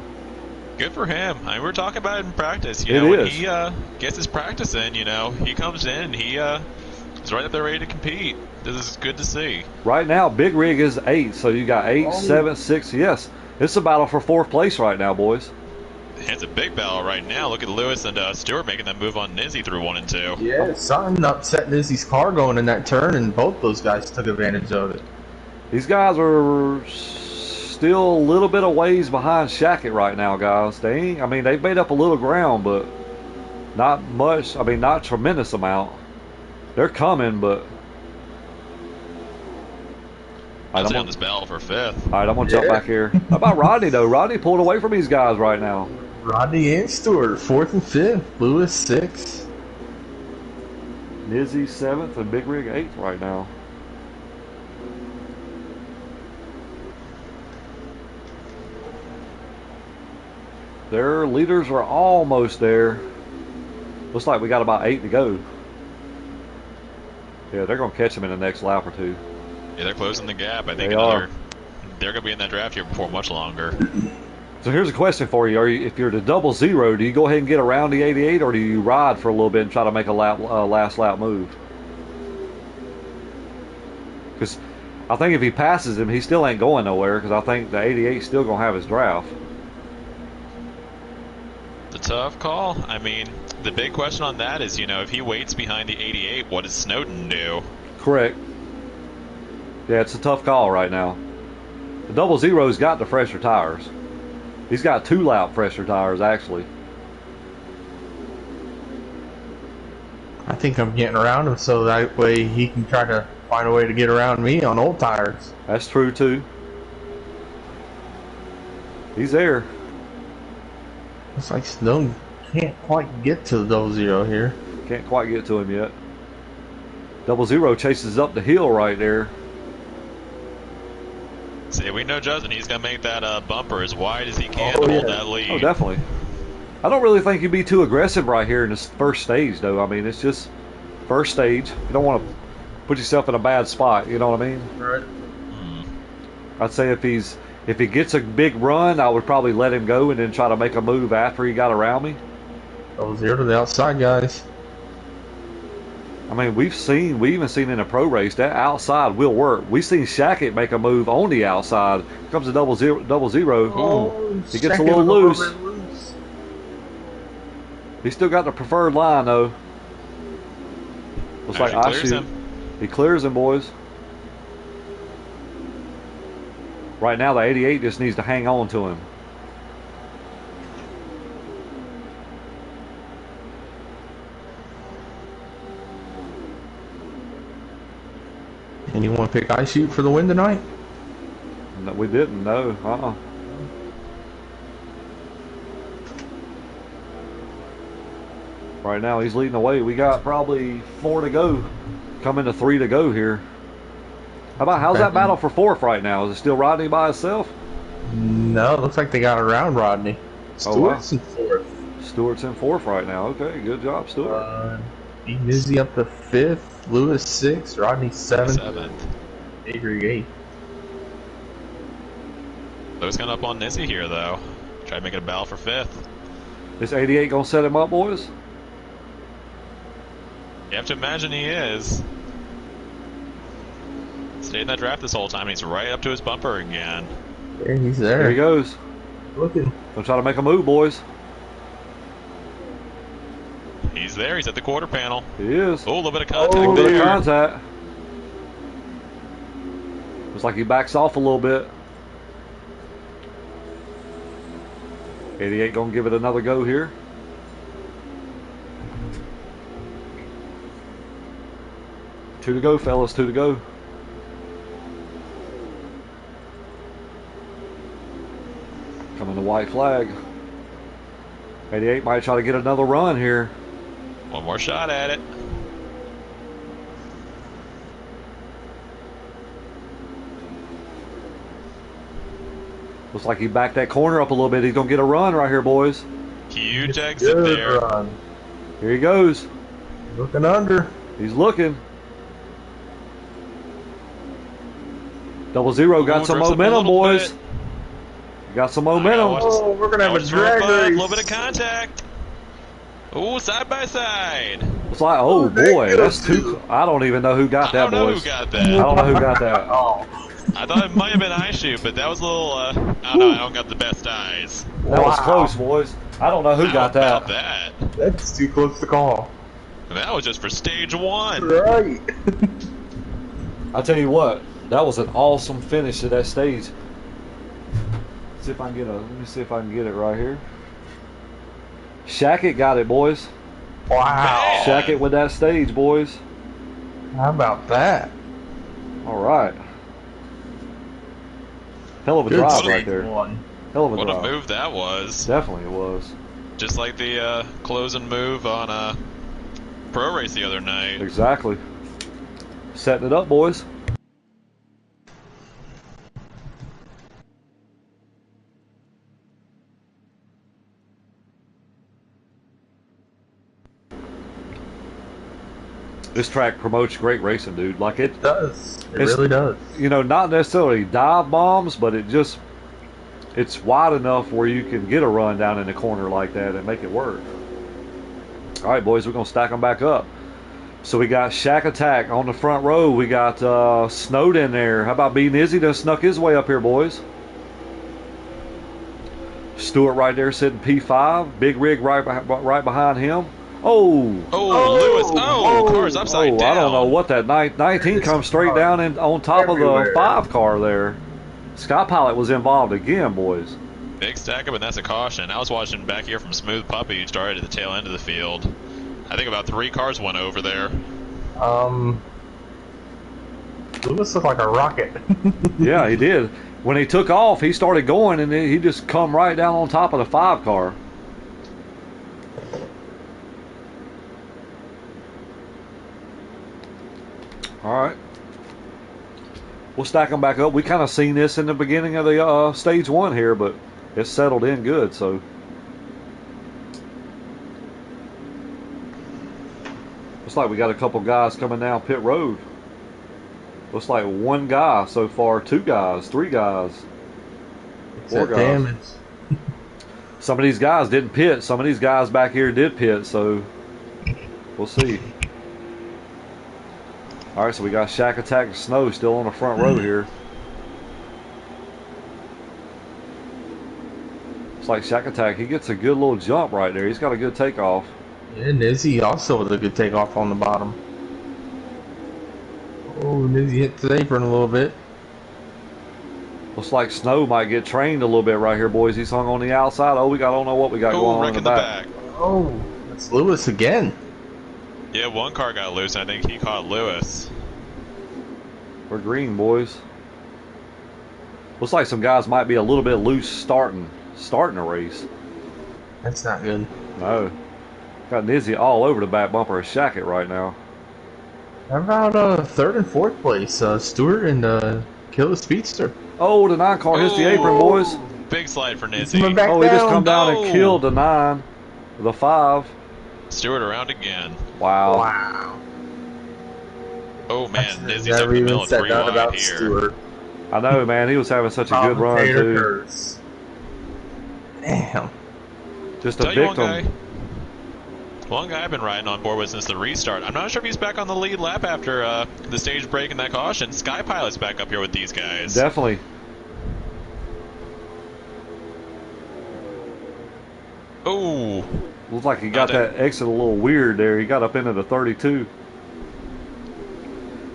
Good for him. I mean, we were talking about it in practice. You It know, when is. he gets his practice in, you know, he comes in and he is right up there ready to compete. This is good to see. Right now, Big Rig is 8, so you got 8, 7, 6. Yes, it's a battle for fourth place right now, boys. It's a big battle right now. Look at Lewis and Stewart making that move on Nizzy through 1 and 2. Yeah, something upset Nizzy's car going in that turn, and both those guys took advantage of it. These guys are still a little bit of ways behind Shackett right now, guys. They ain't, I mean, they've made up a little ground, but not much. I mean, not a tremendous amount. They're coming, but I'm on this battle for fifth. all right, I'm going to jump back here. How about Rodney, though? Rodney pulled away from these guys right now. Rodney and Stewart, 4th and 5th. Lewis, 6th. Nizzy 7th and Big Rig 8th right now. Their leaders are almost there. Looks like we got about 8 to go. Yeah, they're going to catch them in the next lap or two. Yeah, they're closing the gap. I think They are. they're going to be in that draft here before much longer. So here's a question for you: if you're the 00, do you go ahead and get around the 88, or do you ride for a little bit and try to make a last lap move? Because I think if he passes him, he still ain't going nowhere. Because I think the 88's still gonna have his draft. The tough call. I mean, the big question on that is, you know, if he waits behind the 88, what does Snowden do? Correct. Yeah, it's a tough call right now. The 00's got the fresher tires. He's got 2-lap fresher tires, actually. I think I'm getting around him so that way he can try to find a way to get around me on old tires. That's true, too. He's there. Looks like Snowden can't quite get to the 00 here. Can't quite get to him yet. 00 chases up the hill right there. See, we know Justin, he's going to make that bumper as wide as he can to hold that lead. Oh, definitely. I don't really think you'd be too aggressive right here in this first stage, though. I mean, it's just first stage. You don't want to put yourself in a bad spot. You know what I mean? Right. I'd say if he gets a big run, I would probably let him go and then try to make a move after he got around me. 00 to the outside, guys. I mean, we even seen in a pro race that outside will work. We seen Shackett make a move on the outside. Comes to 00. Oh, He gets a Shackett little was loose. bit loose. He still got the preferred line though. Looks like Actually I clears shoot. him. He clears him, boys. Right now, the 88 just needs to hang on to him. Anyone pick I shoot for the win tonight? No, we didn't. No. Right now he's leading the way. We got probably 4 to go. Coming to 3 to go here. How's that battle for 4th right now? Is it still Rodney by himself? No, it looks like they got around Rodney. Stewart's in 4th. Stewart's in 4th right now. Okay, good job, Stewart. Nizzy up to 5th, Lewis 6th, Rodney 7th. Avery 8th. Lewis going up on Nizzy here, though. Try to make it a battle for 5th. Is 88 going to set him up, boys? You have to imagine he is. Stayed in that draft this whole time, and he's right up to his bumper again. Yeah, he's there. There he goes. Looking. Gonna try to make a move, boys. He's there. He's at the quarter panel. He is. Oh, a little bit of contact A little bit there. of contact. Looks like he backs off a little bit. 88 gonna give it another go here. Two to go, fellas. 2 to go. Coming the white flag. 88 might try to get another run here. One more shot at it. Looks like he backed that corner up a little bit. He's going to get a run right here, boys. Huge exit there. Run. Here he goes. Looking under. He's looking. 00 got some momentum, boys. Got some momentum. Oh, we're going to have a drag race. A little bit of contact. Oh, side by side. It's like, oh boy, that's two. I don't even know who got that, boys. I don't know who got that. I don't know who got that. Oh. I thought it might have been eye shoot, but that was a little, I don't know, I don't got the best eyes. That was close, boys. I don't know who got How about that. that? That's too close to call. That was just for stage 1. Right. I tell you what, that was an awesome finish to that stage. See if I can get let me see if I can get it right here. Shackett got it, boys. Wow. Shackett with that stage, boys. How about that? All right. Hell of a Good drive stage right there. one. Hell of a What drive. a move that was. Definitely it was. Just like the closing move on Pro Race the other night. Exactly. Setting it up, boys. This track promotes great racing, dude. Like It does. It It's- really does. you know, not necessarily dive bombs, but it's wide enough where you can get a run down in the corner like that and make it work. All right, boys, we're gonna stack them back up. So we got Shack Attack on the front row. We got Snowed in there. How about B Nizzy that snuck his way up here, boys? Stewart right there sitting P5. Big Rig right behind him. Oh, Lewis. Car's upside down. I don't know what that 19 comes straight down and on top of the Everywhere. 5 car there. Sky Pilot was involved again, boys. Big stack up, and that's a caution. I was watching back here from Smooth Puppy, who started at the tail end of the field. I think about 3 cars went over there. Lewis looked like a rocket. Yeah, he did. When he took off, he started going, and then he just come right down on top of the 5 car. All right. We'll stack them back up. We kind of seen this in the beginning of the stage 1 here, but it's settled in good, so. Looks like we got a couple guys coming down pit road. Looks like 1 guy so far, 2 guys, 3 guys, 4 guys. Damage. Some of these guys didn't pit. Some of these guys back here did pit, so we'll see. All right, so we got Shack Attack and Snow still on the front row here. It's like Shack Attack, he gets a good little jump right there. He's got a good takeoff. Yeah, Nizzy also with a good takeoff on the bottom. Oh, Nizzy hit the apron a little bit. Looks like Snow might get trained a little bit right here, boys. He's hung on the outside. Oh, I don't know what we got going on in wrecking the the back. back. Oh, that's Lewis again. Yeah, 1 car got loose, and I think he caught Lewis. We're green, boys. Looks like some guys might be a little bit loose starting a race. That's not good. No. Got Nizzy all over the back bumper of Shackett right now. How about third and fourth place? Stewart and Killer Speedster. Oh, the 9 car hits the apron, boys. Big slide for He's Nizzy. coming back Oh, he just down. come down and killed the 9. The 5. Stewart around again. Wow. Wow. Oh man, Nizzy's Never up in the even middle of said 3 that wide about here. Stewart. I know, man. He was having such a good run, Commentator too. curse. Damn. Just a Tell you victim. one guy I've been riding on board with since the restart. I'm not sure if he's back on the lead lap after the stage break and that caution. Sky Pilot's back up here with these guys. Definitely. Oh, Looks like he got that exit a little weird there. He got up into the 32.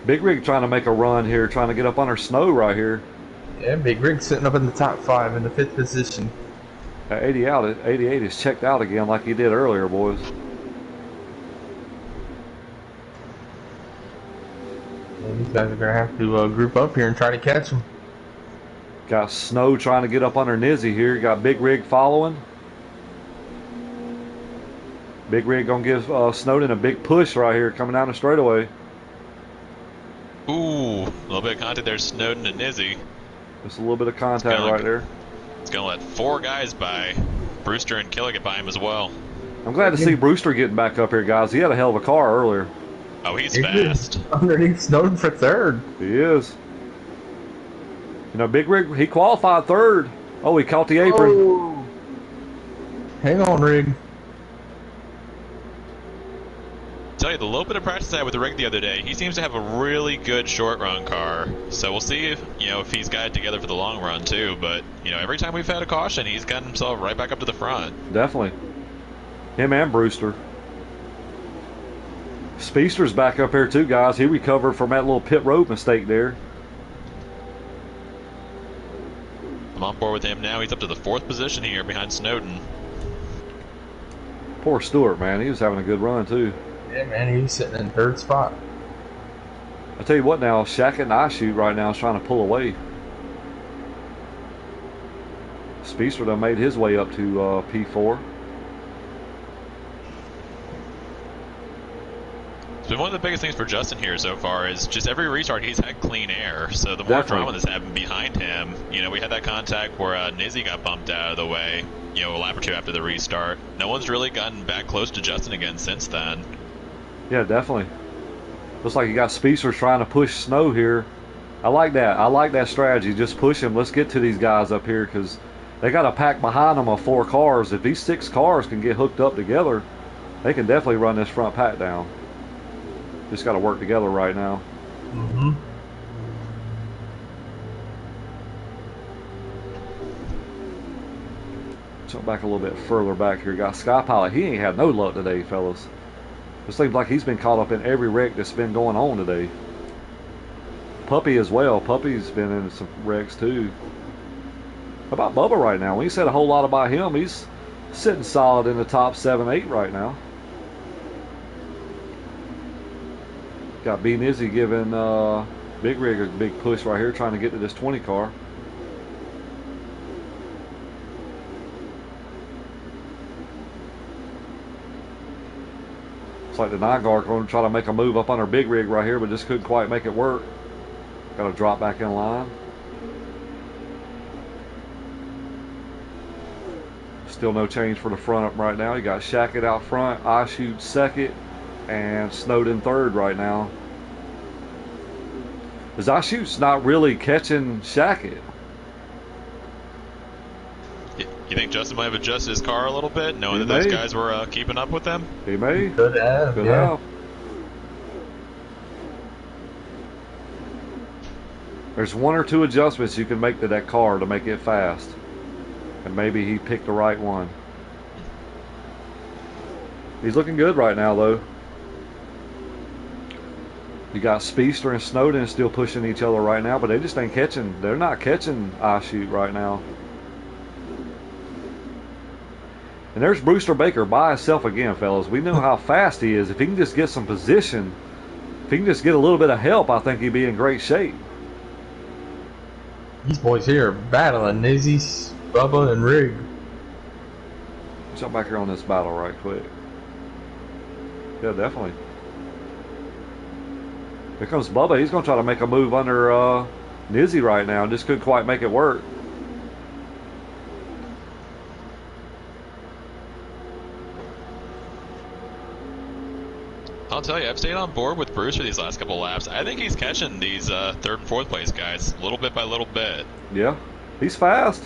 Big Rig trying to make a run here, trying to get up under snow right here. Yeah, Big Rig sitting up in the top 5 in the 5th position. 88 is checked out again like he did earlier, boys. And these guys are going to have to group up here and try to catch him. Got Snow trying to get up under Nizzy here. Got Big Rig following. Big Rig going to give Snowden a big push right here coming down the straightaway. ooh, a little bit of contact there, Snowden and Nizzy. Just a little bit of contact right there. It's going to let 4 guys by. Brewster and Killer get by him as well. I'm glad to see Brewster getting back up here, guys. He had a hell of a car earlier. Oh, he's fast. Underneath Snowden for third. He is. You know, Big Rig, he qualified third. Oh, he caught the apron. Oh. Hang on, Rig. Tell you, the little bit of practice I had with the rig the other day, he seems to have a really good short run car. So we'll see if if he's got it together for the long run too. But every time we've had a caution, he's gotten himself right back up to the front. Definitely. Him and Brewster. Speedster's back up here too, guys. He recovered from that little pit road mistake there. I'm on board with him now. He's up to the 4th position here behind Snowden. Poor Stewart, man. He was having a good run too. Yeah, man, he's sitting in third spot. I tell you what now, Shackett and I Shoot right now is trying to pull away. Speedster done made his way up to P4. It's been one of the biggest things for Justin here so far is just every restart he's had clean air. So the more drama that's happened behind him, we had that contact where Nizzy got bumped out of the way, a lap or 2 after the restart. No one's really gotten back close to Justin again since then. Yeah, definitely. Looks like you got Speedster trying to push Snow here. I like that. I like that strategy. Just push him. Let's get to these guys up here because they got a pack behind them of 4 cars. If these 6 cars can get hooked up together, they can definitely run this front pack down. Just got to work together right now. Mm-hmm. Jump back a little bit further back here. Got Sky Pilot. He ain't had no luck today, fellas. It seems like he's been caught up in every wreck that's been going on today. Puppy as well. Puppy's been in some wrecks too. How about Bubba right now? We ain't said a whole lot about him. He's sitting solid in the top 7, 8 right now. Got B Nizzy giving Big Rig a big push right here, trying to get to this 20 car. Looks like the 9 car going to try to make a move up on her Big Rig right here, but just couldn't quite make it work. Got to drop back in line. Still no change for the front up right now. You got Shackett out front, I Shoot second, and Snowden third right now. Because I Shoot's not really catching Shackett. You think Justin might have adjusted his car a little bit, knowing that those guys were keeping up with them? He may. Could have. Could yeah. have. There's 1 or 2 adjustments you can make to that car to make it fast. And maybe he picked the right one. He's looking good right now, though. You got Speedster and Snowden still pushing each other right now, but they just ain't catching. They're not catching I Shoot right now. And there's Brewster Baker by himself again, fellas. We know how fast he is. If he can just get some position, If he can just get a little bit of help, I think he'd be in great shape. These boys here are battling. Izzy, Bubba, and Rig. Jump back here on this battle right quick. Yeah, definitely. Here comes Bubba. He's going to try to make a move under Nizzy right now and just couldn't quite make it work. I'll tell you, I've stayed on board with Bruce for these last couple laps. I think he's catching these third and fourth place guys little bit by little bit. Yeah, he's fast.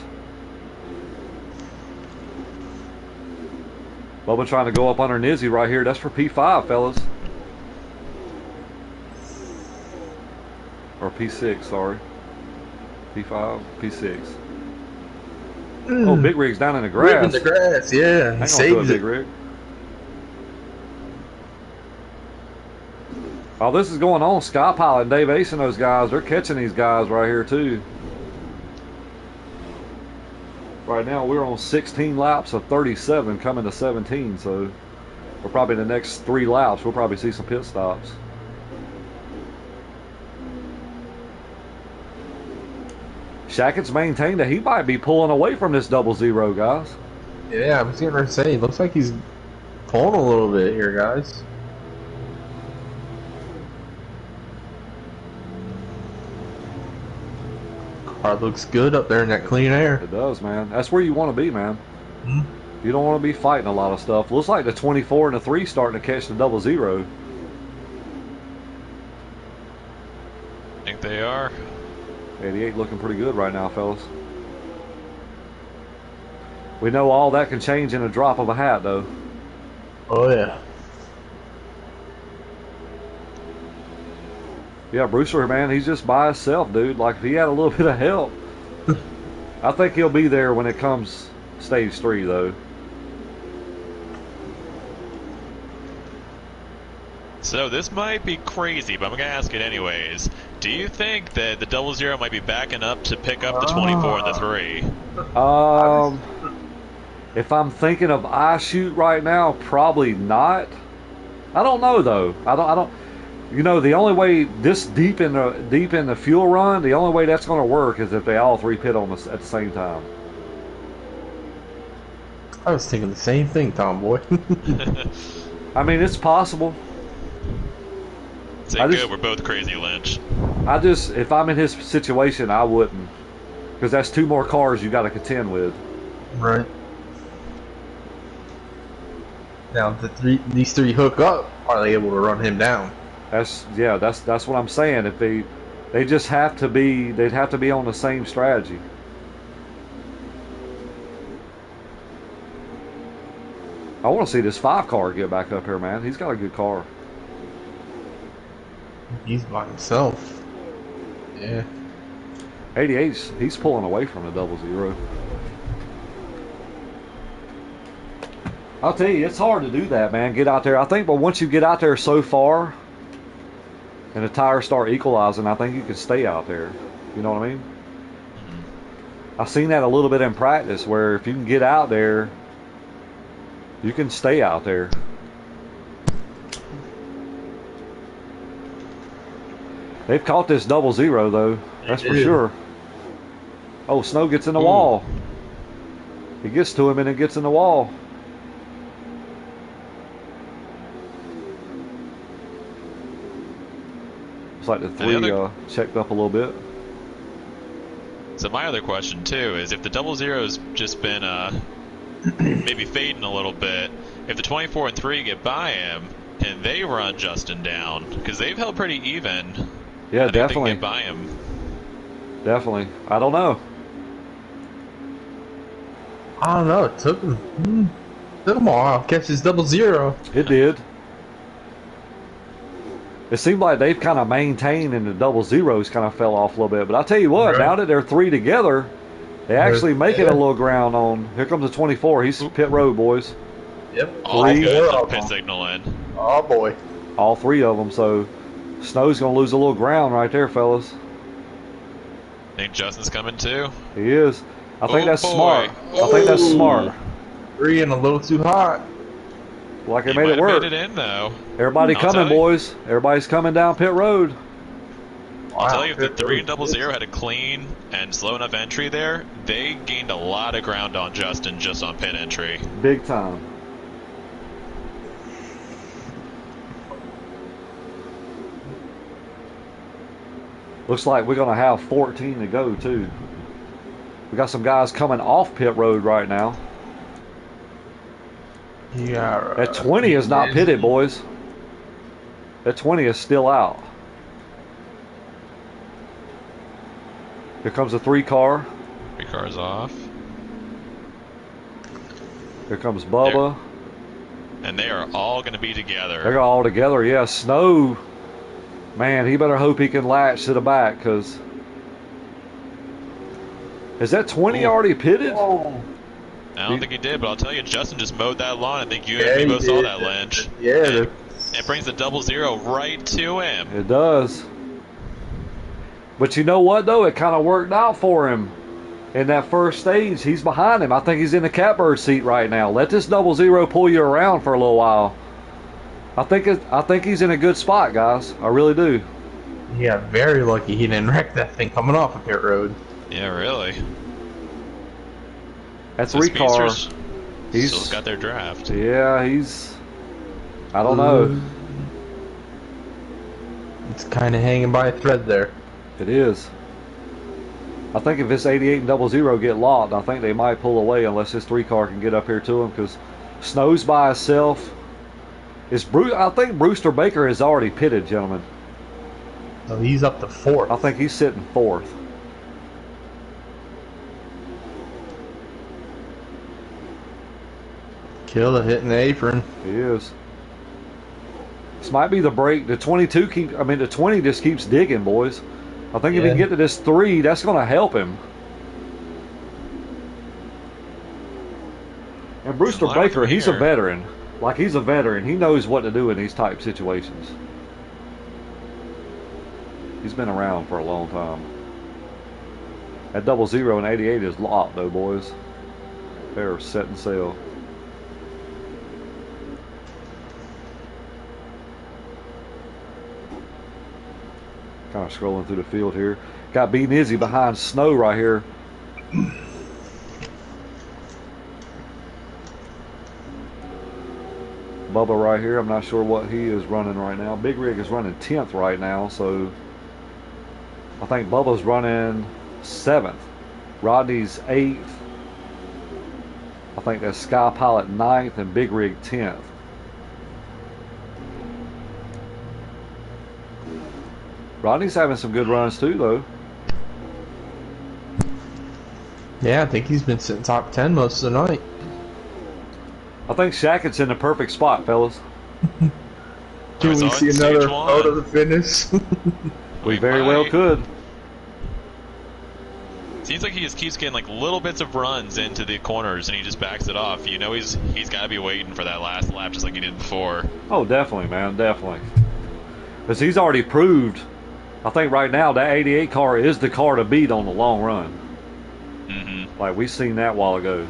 Bubba trying to go up under Nizzy right here. That's for P5, fellas. Or P6, sorry. P5, P6. Oh, Big Rig's down in the grass. Rig in the grass, yeah. Hang on to it, Saves Big it. Rig. While this is going on, Sky Pilot and Dave Ace and those guys, they're catching these guys right here too. Right now we're on 16 laps of 37 coming to 17, so we're probably the next 3 laps we'll probably see some pit stops. Shackett's maintained that he might be pulling away from this 00, guys. Yeah, I was going to say, looks like he's pulling a little bit here, guys. Car looks good up there in that clean air. It does, man. That's where you want to be, man. Hmm? You don't want to be fighting a lot of stuff. Looks like the 24 and the 3 starting to catch the 00. I think they are. 88 looking pretty good right now, fellas. We know all that can change in a drop of a hat, though. Oh, yeah. Yeah, Brewster, man, he's just by himself, dude. Like, if he had a little bit of help, I think he'll be there when it comes stage 3, though. So this might be crazy, but I'm going to ask it anyways. Do you think that the 00 might be backing up to pick up the 24 and the 3? If I'm thinking of iShoot right now, probably not. I don't know, though. I don't. You know, the only way this deep in the fuel run, the only way that's going to work is if they all 3 pit on at the same time. I was thinking the same thing, Tomboy. I mean, it's possible. Say good, we're both crazy, Lynch. If I'm in his situation, I wouldn't, because that's 2 more cars you got to contend with. Right. Now, if these 3 hook up, are they able to run him down? That's what I'm saying. If they just have to be, they'd have to be on the same strategy. I want to see this 5 car get back up here, man. He's got a good car. He's by himself. Yeah. 88's he's pulling away from the 00. I'll tell you, it's hard to do that, man. Get out there. I think, but once you get out there so far, and the tires start equalizing, I think you can stay out there. You know what I mean? I've seen that a little bit in practice, where if you can get out there, you can stay out there. They've caught this 00 though. That's for sure. Oh, Snow gets in the wall. He gets to him and it gets in the wall. Looks like the 3 checked up a little bit. So my other question too is, if the 00's just been maybe fading a little bit, if the 24 and 3 get by him and they run Justin down, because they've held pretty even. Yeah, I think definitely. they can get by him. Definitely. I don't know. I don't know. It took him a while to catch his 00. It did. It seemed like they've kind of maintained, and the 00's kind of fell off a little bit. But I'll tell you what, now that they're 3 together, they actually make it a little ground on. Here comes the 24. He's pit road, boys. Yep. All good. Pit signal in. Oh, boy. All 3 of them. So Snow's going to lose a little ground right there, fellas. Think Justin's coming too? He is. I think that's boy. smart. I think that's smart. 3 and a little too hot. Like they He made might it have work. made it in though. Everybody I'll coming, tell you. boys. Everybody's coming down pit road. I'll tell you, if the Pit 3 road. and double zero had a clean and slow enough entry there, they gained a lot of ground on Justin just on pit entry. Big time. Looks like we're going to have 14 to go, too. We got some guys coming off pit road right now. Yeah. That 20 is not pitted, boys. That 20 is still out. Here comes a 3 car. 3 cars off. Here comes Bubba. And they are all going to be together. They're all together, yeah. Snow, man, he better hope he can latch to the back, because... Is that 20 already pitted? Oh. I don't think he did, but I'll tell you, Justin just mowed that lawn. I think you Yeah, and me he both saw did. that, Lynch. Yeah. It brings the 0 right to him. It does. But you know what, though? It kind of worked out for him. In that first stage, he's behind him. I think he's in the catbird seat right now. Let this 0 pull you around for a little while. I think he's in a good spot, guys. I really do. Yeah, very lucky he didn't wreck that thing coming off of pit road. Yeah, really. That So 3 car, Speedsters he's still got their draft. yeah, he's. I don't know. It's kind of hanging by a thread there. It is. I think if this 88 and 00 get locked, I think they might pull away unless this 3 car can get up here to him, because Snow's by himself. I think Brewster Baker is already pitted, gentlemen. So he's up to 4th. I think he's sitting 4th. Killer hitting the apron. He is. This might be the break. The 20 just keeps digging, boys. I think if he can get to this 3, that's going to help him. And Brewster Line with Baker, him he's a here. veteran. Like, he's a veteran. He knows what to do in these type situations. He's been around for a long time. That 00 and 88 is locked, though, boys. They're setting sail. Kind of scrolling through the field here. Got B Nizzy behind Snow right here. Bubba right here. I'm not sure what he is running right now. Big Rig is running 10th right now, so I think Bubba's running 7th. Rodney's 8th. I think that's Sky Pilot 9th and Big Rig 10th. Rodney's having some good runs too, though. Yeah, I think he's been sitting top 10 most of the night. I think Shackett's in the perfect spot, fellas. Can it's we on see stage another one. photo of the finish? We very well might. could. Seems like he just keeps getting like little bits of runs into the corners and he just backs it off. You know he's got to be waiting for that last lap just like he did before. Oh, definitely, man, definitely. Because he's already proved, I think right now, that 88 car is the car to beat on the long run. Mm-hmm. Like, we seen that a while ago.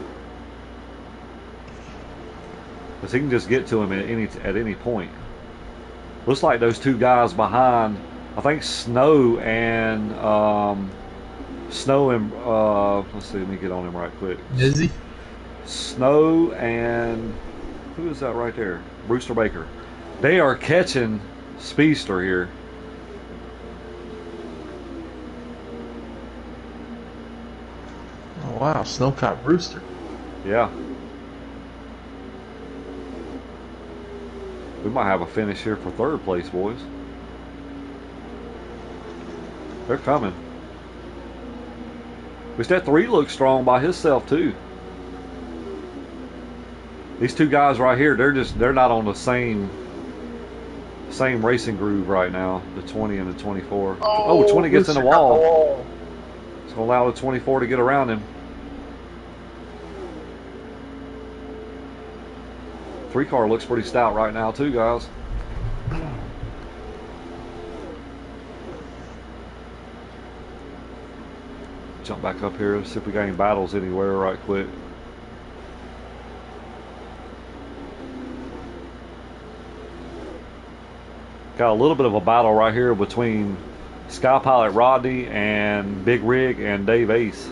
Because he can just get to him at any point. Looks like those 2 guys behind, I think Snow and let's see, let me get on him right quick. Is he? Snow and who is that right there? Brewster Baker. They are catching Speedster here. Oh, wow, Snow caught Brewster. Yeah. We might have a finish here for 3rd place, boys. They're coming. Which that 3 looks strong by himself too. These 2 guys right here, they're not on the same racing groove right now. The 20 and the 24. Oh, 20 gets in the Brewster got wall. It's gonna allow the 24 to get around him. 3 car looks pretty stout right now too, guys. Jump back up here, see if we got any battles anywhere right quick. Got a little bit of a battle right here between Sky Pilot Rodney and Big Rig and Dave Ace.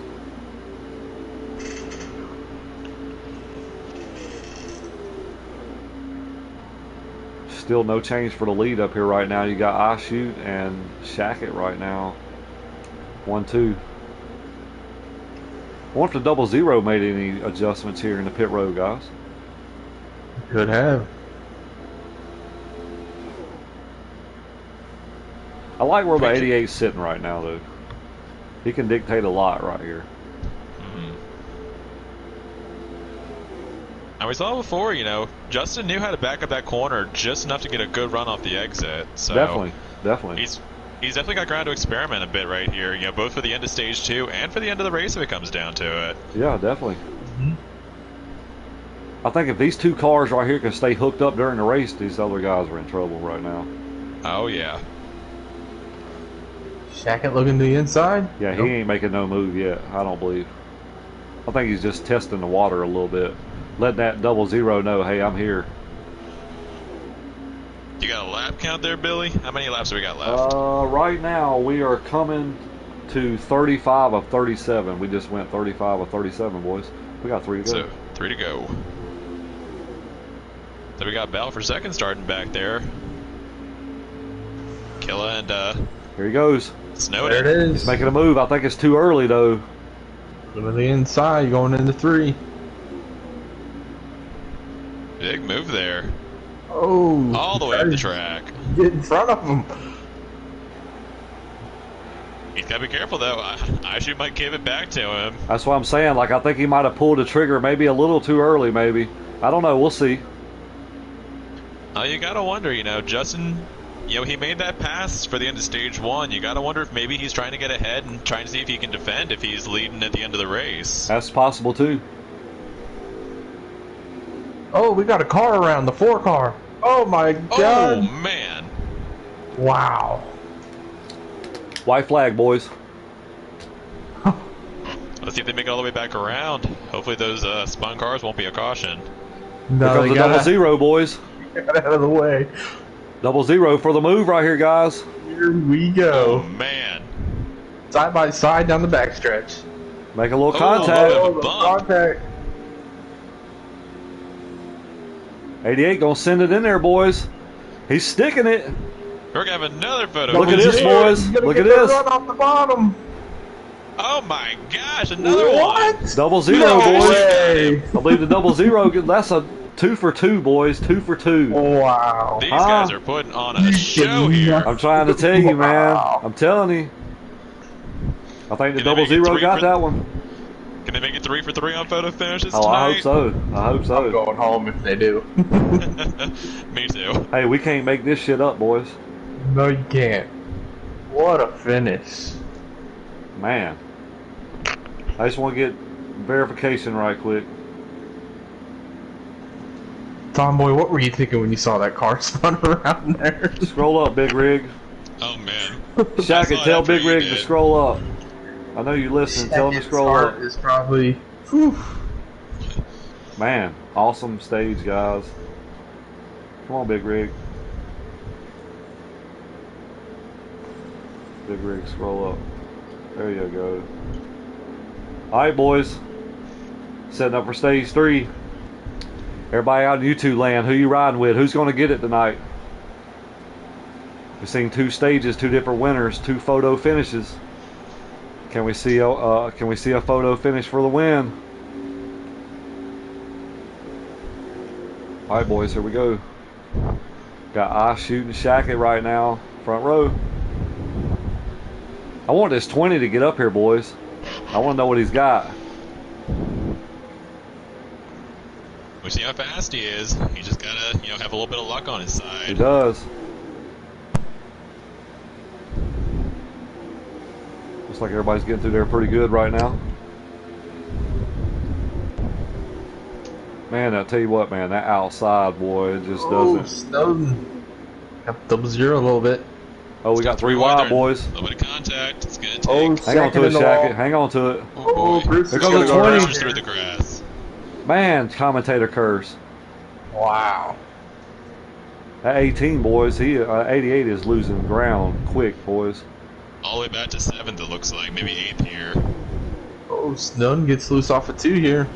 Still no change for the lead up here right now. You got I Shoot and Shackett right now. 1-2. I wonder if the 00 made any adjustments here in the pit road, guys. Could have. I like where the 88's sitting right now, though. He can dictate a lot right here. And we saw before, you know, Justin knew how to back up that corner just enough to get a good run off the exit. So Definitely. He's definitely got ground to experiment a bit right here, you know, both for the end of stage 2 and for the end of the race if it comes down to it. Yeah, definitely. I think if these two cars right here can stay hooked up during the race, these other guys are in trouble right now. Oh, yeah. Shackett looking to the inside? Yeah, he ain't making no move yet, I don't believe. I think he's just testing the water a little bit. Letting that 00 know, hey, I'm here. You got a lap count there, Billy? How many laps have we got left? Right now, we are coming to 35 of 37. We just went 35 of 37, boys. We got 3 to go. So, 3 to go. Then we got Bell for second starting back there. Killa and Here he goes. Snowden. There it is. He's making a move. I think it's too early, though. Looking to the inside, going into 3. Big move there. Oh. All the way up the track. Get in front of him. He's got to be careful, though. I should might give it back to him. That's what I'm saying. Like, I think he might have pulled the trigger maybe a little too early, maybe. I don't know. We'll see. You got to wonder, you know, Justin, you know, he made that pass for the end of stage 1. You got to wonder if maybe he's trying to get ahead and trying to see if he can defend if he's leading at the end of the race. That's possible, too. Oh, we got a car around, the 4 car. Oh my god. Oh, man. Wow. White flag, boys. Let's see if they make it all the way back around. Hopefully those spun cars won't be a caution. No, Here comes the 00, boys. Get out of the way. 00 for the move right here, guys. Here we Oh, go. man. Side by side down the backstretch. Make a little Oh, contact. a the bump. contact. 88 gonna send it in there, boys. He's sticking it. We're going to have another photo. Look at this, Yeah, boys. he's gonna Look get at the this. Run off the bottom. Oh, my gosh. Another What? one. 00, No boys. way. I believe the 00, that's a 2 for 2, boys. 2 for 2. Wow. These guys are putting on a show here. I'm trying to tell you, man. Wow. I'm telling you. I think the Can they make it 00 3 got for- that one. Can they make it 3 for 3 on photo finishes Oh, tonight? I hope so. I hope I'm so. going home if they do. Me too. Hey, we can't make this shit up, boys. No, you can't. What a finish. Man. I just want to get verification right quick. Tomboy, what were you thinking when you saw that car spun around there? Scroll up, Big Rig. Oh, man. Shaq, saw it tell after Big you Rig to did. scroll up. I know you listen. Tell him to Shackett's scroll heart up. is probably. Whew. Man, awesome stage, guys. Come on, Big Rig. Big Rig, scroll up. There you go. Alright, boys. Setting up for stage 3. Everybody out in YouTube land, who you riding with? Who's going to get it tonight? We've seen 2 stages, 2 different winners, 2 photo finishes. Can we see a photo finish for the win? All right, boys, here we go. Got I shooting Shackett right now, front row. I want this 20 to get up here, boys. I want to know what he's got. We see how fast he is. He just gotta, you know, have a little bit of luck on his He side. does. Looks like everybody's getting through there pretty good right now. Man, I tell you what, man, that outside, boy, it just Oh, doesn't. Snowden. Got 00 a little bit. Oh, we got 3 wide, boys. A little bit of contact. It's gonna take. Oh, Hang on to it, second in the Shackett. wall. Hang on to it. Oh, boy. Bruce Here is comes gonna the go 20. around Pushes through here. the grass. Man, commentator curse. Wow. At 18, boys, 88 is losing ground quick, boys. All the way back to 7th, it looks like. Maybe 8th here. Oh, Snowden gets loose off of 2 here.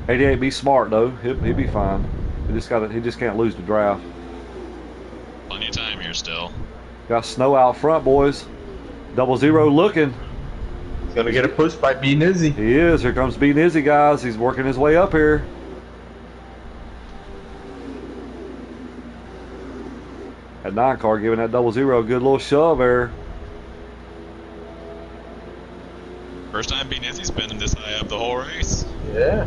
88, be smart though. He'll be fine. He just can't lose the draft. Plenty of time here still. Got Snow out front, boys. 00 looking. He's going to get a push by B Nizzy. He is. Here comes B Nizzy, guys. He's working his way up here. That 9 car giving that 00 a good little shove there. First time B Nizzy's been this high up the whole race. Yeah.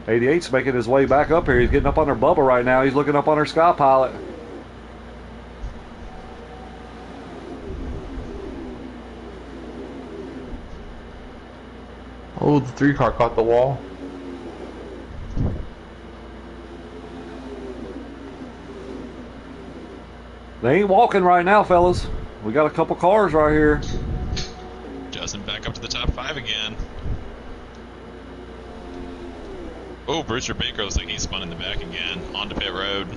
'88's making his way back up here. He's getting up on her bubble right now. He's looking up on her Sky Pilot. Oh, the 3 car caught the wall. They ain't walking right now, fellas. We got a couple cars right here. Justin back up to the top 5 again. Oh, Brewster Baker looks like he's spun in the back again. Onto pit road.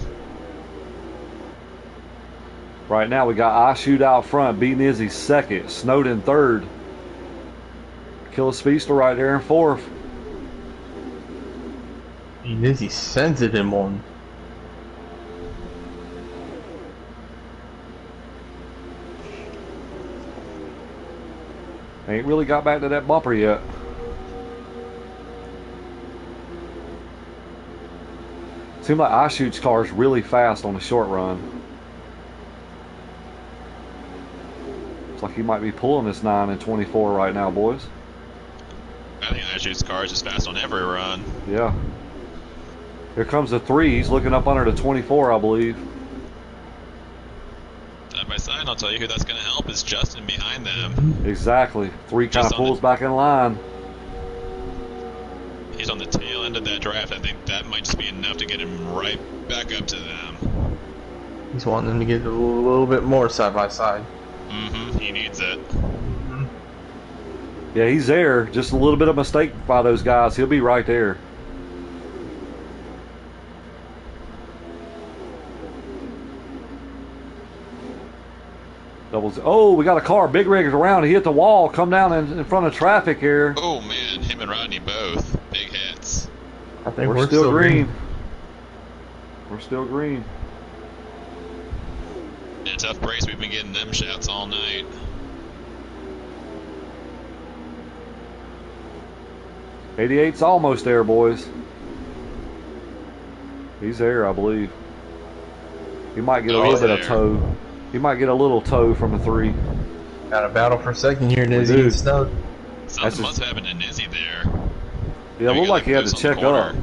Right now we got I Shoot out front. B Nizzy second. Snowden third. Killer Speedster right there in fourth. B Nizzy sends it in one. Ain't really got back to that bumper yet. Seems like I Shoot's car is really fast on the short run. Looks like he might be pulling this 9 and 24 right now, boys. I think I Shoot's car is just fast on every run. Yeah. Here comes the 3. He's looking up under the 24, I believe. Side by side, I'll tell you who that's going to help is Justin behind them. Exactly. 3 kind of pulls back in line. He's on the tail end of that draft. I think that might just be enough to get him right back up to them. He's wanting them to get a little bit more side by side. Mm-hmm. He needs it. Yeah, he's there. Just a little bit of mistake by those guys. He'll be right there. Doubles. Oh, we got a car. Big Rig is around. He hit the wall. Come down in front of traffic here. Oh, man. Him and Rodney both. Big hits. I think We're still green. We're still green. In a tough race, we've been getting them shouts all night. '88's almost there, boys. He's there, I believe. He might get a little bit of tow. He might get a little tow from the 3. Got a battle for second here, Nizzy and Snow. Something must happen to Nizzy there. Yeah, it looked like he had to check up.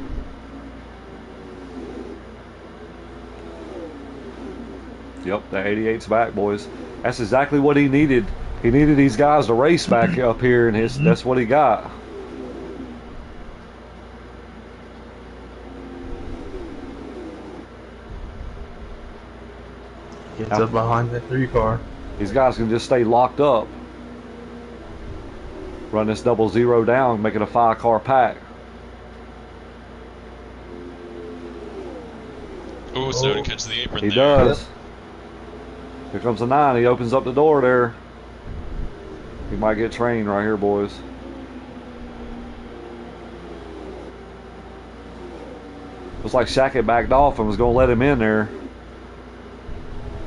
Yep, the 88's back, boys. That's exactly what he needed. He needed these guys to race back up here, and that's what he got. Gets up behind that 3 car. These guys can just stay locked up. Run this 00 down, make it a 5-car pack. Ooh, Snowden catches the apron He there. does. Here comes the 9. He opens up the door there. He might get trained right here, boys. Looks like Shackett backed off and was going to let him in there.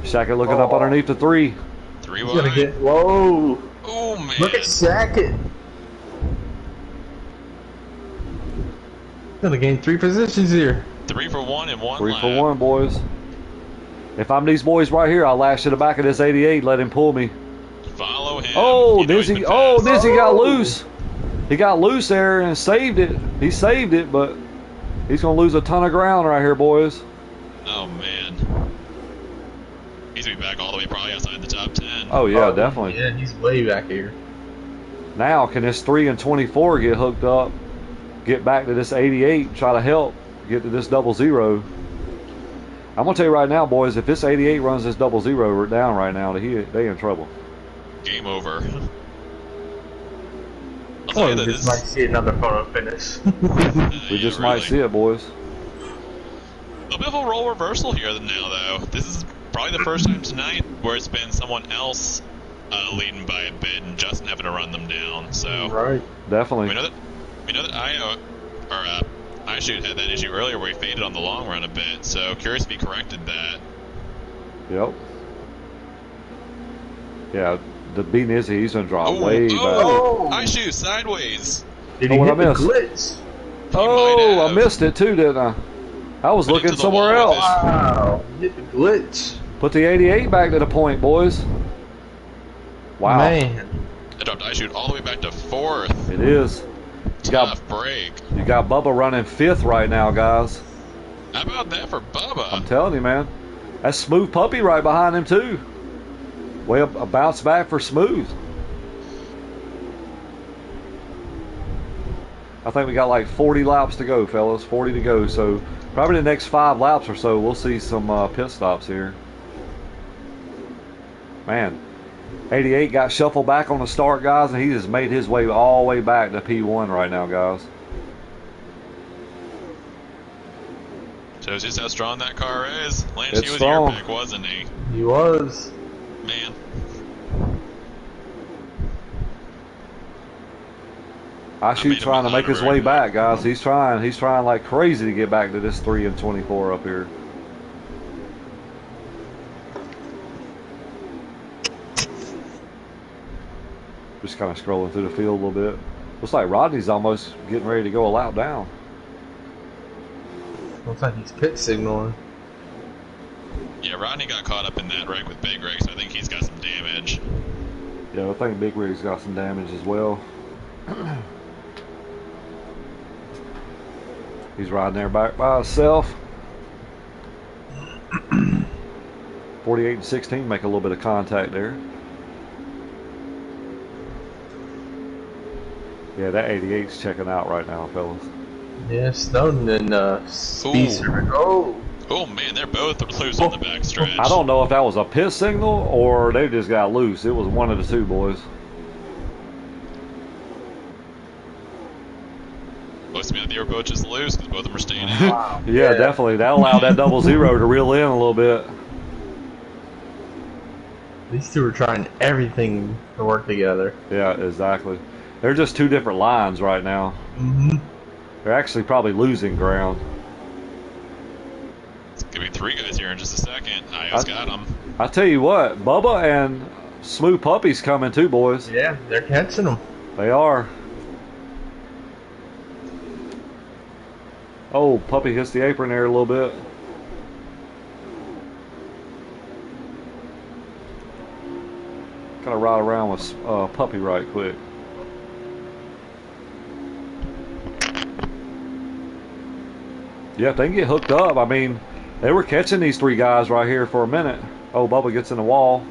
Shackett looking up underneath the 3. 3 He's gonna wide. get. Whoa! Oh, man. Look at Sackett. Gonna gain 3 positions here. 3 for 1 and 1 3 lap. for 1, boys. If I'm these boys right here, I'll lash to the back of this 88, let him pull me. Follow him. Oh, You know he's Nizzy! been Oh, fast. Nizzy got loose. He got loose there and saved it. He saved it, but he's gonna lose a ton of ground right here, boys. Oh, man. He's going to be back all the way probably outside the top 10. Oh yeah, definitely. Yeah, he's way back here. Now, can this 3 and 24 get hooked up, get back to this 88, try to help get to this 00? I'm gonna tell you right now, boys, if this 88 runs this 00 down right now, they in trouble. Game over. I'll tell Well, you we that just might see another photo finish. We just might see it, boys. A bit of a role reversal here now, though. This is probably the first time tonight where it's been someone else leading by a bit and Justin having to run them down. So Right. Definitely. we know that I shoot had that issue earlier where he faded on the long run a bit. So curious if he corrected that. Yep. Yeah, the beating is he's gonna drop way back. I shoot sideways. Did Oh, he what hit I the missed? glitch? Oh, might I have. missed it too, didn't I? I was Went looking into the somewhere wall with else. it. Wow. He hit the glitch. Put the 88 back to the point, boys. Wow. Man. I dropped I shoot all the way back to fourth. It is. Tough break. You got Bubba running fifth right now, guys. How about that for I'm Bubba? telling you, man. That's Smooth Puppy right behind him, too. Way up, a bounce back for Smooth. I think we got like 40 laps to go, fellas. 40 to go. So probably the next 5 laps or so, we'll see some pit stops here. Man, 88 got shuffled back on the start, guys, and he just made his way all the way back to P1 right now, guys. Shows just how strong that car is. Lance, It's he was strong. your pick, wasn't he? He was. Man. I shoot made him trying to an make his honorary way back, guys. He's trying like crazy to get back to this 3 and 24 up here. Just kind of scrolling through the field a little bit. Looks like Rodney's almost getting ready to go a lap down. Looks like he's pit signaling. Yeah, Rodney got caught up in that wreck with Big Rig, so I think he's got some damage. Yeah, I think Big Rig's got some damage as well. He's riding there back by himself. 48 and 16 make a little bit of contact there. Yeah, that 88's checking out right now, fellas. Yeah, Snowden and Speedster. Oh, Oh man, they're both loose on the back stretch. I don't know if that was a pit signal or they just got loose. It was one of the two, boys. Looks to me like they were both just loose because both of them are staying out. wow. Yeah, definitely. That allowed that 00 to reel in a little bit. These two are trying everything to work together. Yeah, exactly. They're just two different lines right now. Mm-hmm. They're actually probably losing ground. It's gonna be 3 guys here in just a second. Io's got them. I tell you what, Bubba and Smooth Puppy's coming too, boys. Yeah, they're catching them. They are. Oh, Puppy hits the apron there a little bit. Gotta ride around with Puppy right quick. Yeah, if they can get hooked up, I mean, they were catching these 3 guys right here for a minute. Oh, Bubba gets in the wall.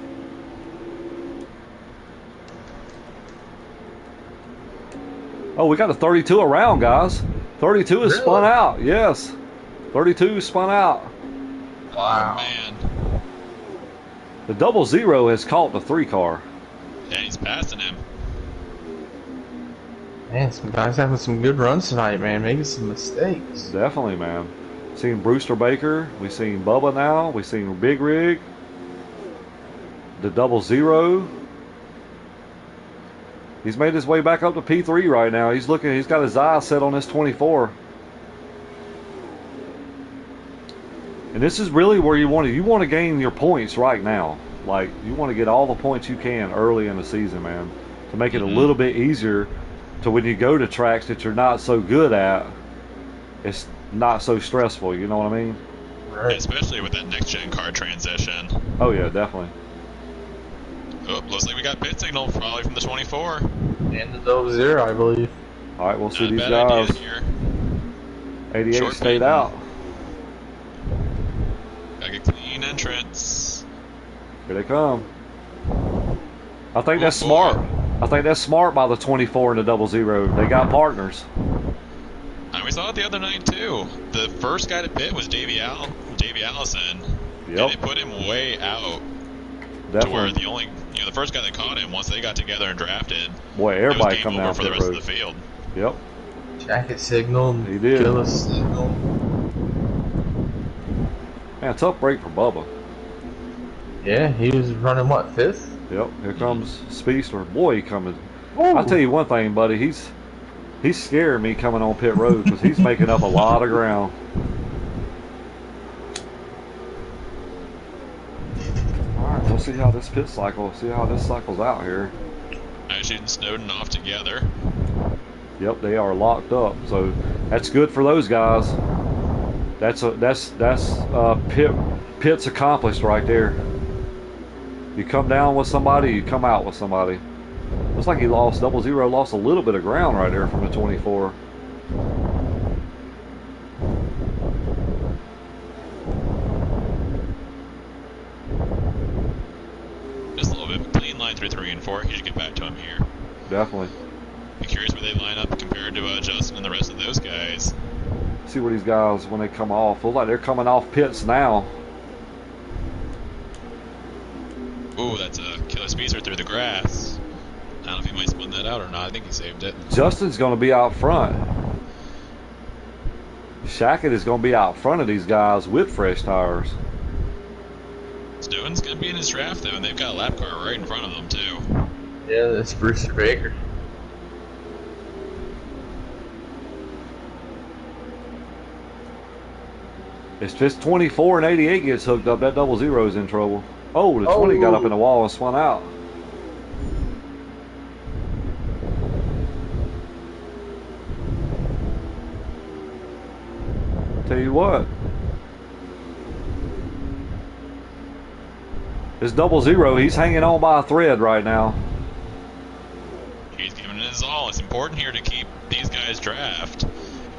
Oh, we got a 32 around, guys. 32 is spun Really? out. Yes. 32 is spun out. Wow. Oh man. The 00 has caught the 3 car. Yeah, he's passing him. Man, some guys having some good runs tonight, man. Making some mistakes. Definitely, man. Seen Brewster Baker. We seen Bubba now. We seen Big Rig. The 00. He's made his way back up to P3 right now. He's looking. He's got his eyes set on this 24. And this is really where you want to gain your points right now. Like, you want to get all the points you can early in the season, man, to make it a little bit easier to when you go to tracks that you're not so good at, it's not so stressful, you know what I mean? Right. Especially with that next gen car transition. Oh yeah, definitely. Oh, looks like we got pit signal probably from the 24. And the 00, I believe. All right, we'll see Not a these bad idea guys. here. 88 Short stayed beat. out. Got a clean entrance. Here they come. I think that's boy. smart. I think that's smart by the 24 and the 00. They got partners. And we saw it the other night too. The first guy to pit was Davey Allison. Yep. And they put him way out. To where Definitely. the only, the first guy that caught him, once they got together and drafted, Boy, it was everybody game come over down for the pit rest road. of the field. Yep. Jacket signal. He did. Gillis signal. Man, tough break for Bubba. Yeah, he was running what, 5th? Yep. Here comes Speedster. Boy, he coming. Ooh. I'll tell you one thing, buddy. He's scaring me coming on pit road because he's making up a lot of ground. All right, we'll see how this pit cycle. See how this cycles out here. Ashley and Snowden off together. Yep, they are locked up. So that's good for those guys. That's pit's accomplished right there. You come down with somebody, you come out with somebody. Looks like he lost 00 lost a little bit of ground right there from the 24. Just a little bit. Clean line through 3 and 4. He should get back to him here. Definitely. Be curious where they line up compared to Justin and the rest of those guys. See where these guys, when they come off, look like they're coming off pits now. Ooh, that's a killer speedster through the grass. I don't know if he might spin that out or not. I think he saved it. Justin's going to be out front. Shackett is going to be out front of these guys with fresh tires. Snowden's going to be in his draft, though, and they've got a lap car right in front of them, too. Yeah, that's Brewster Baker. If just 24 and 88 gets hooked up, that 00 is in trouble. Oh, the 20 got up in the wall and spun out. Tell you what. This 00, he's hanging on by a thread right now. He's giving it his all. It's important here to keep these guys draft.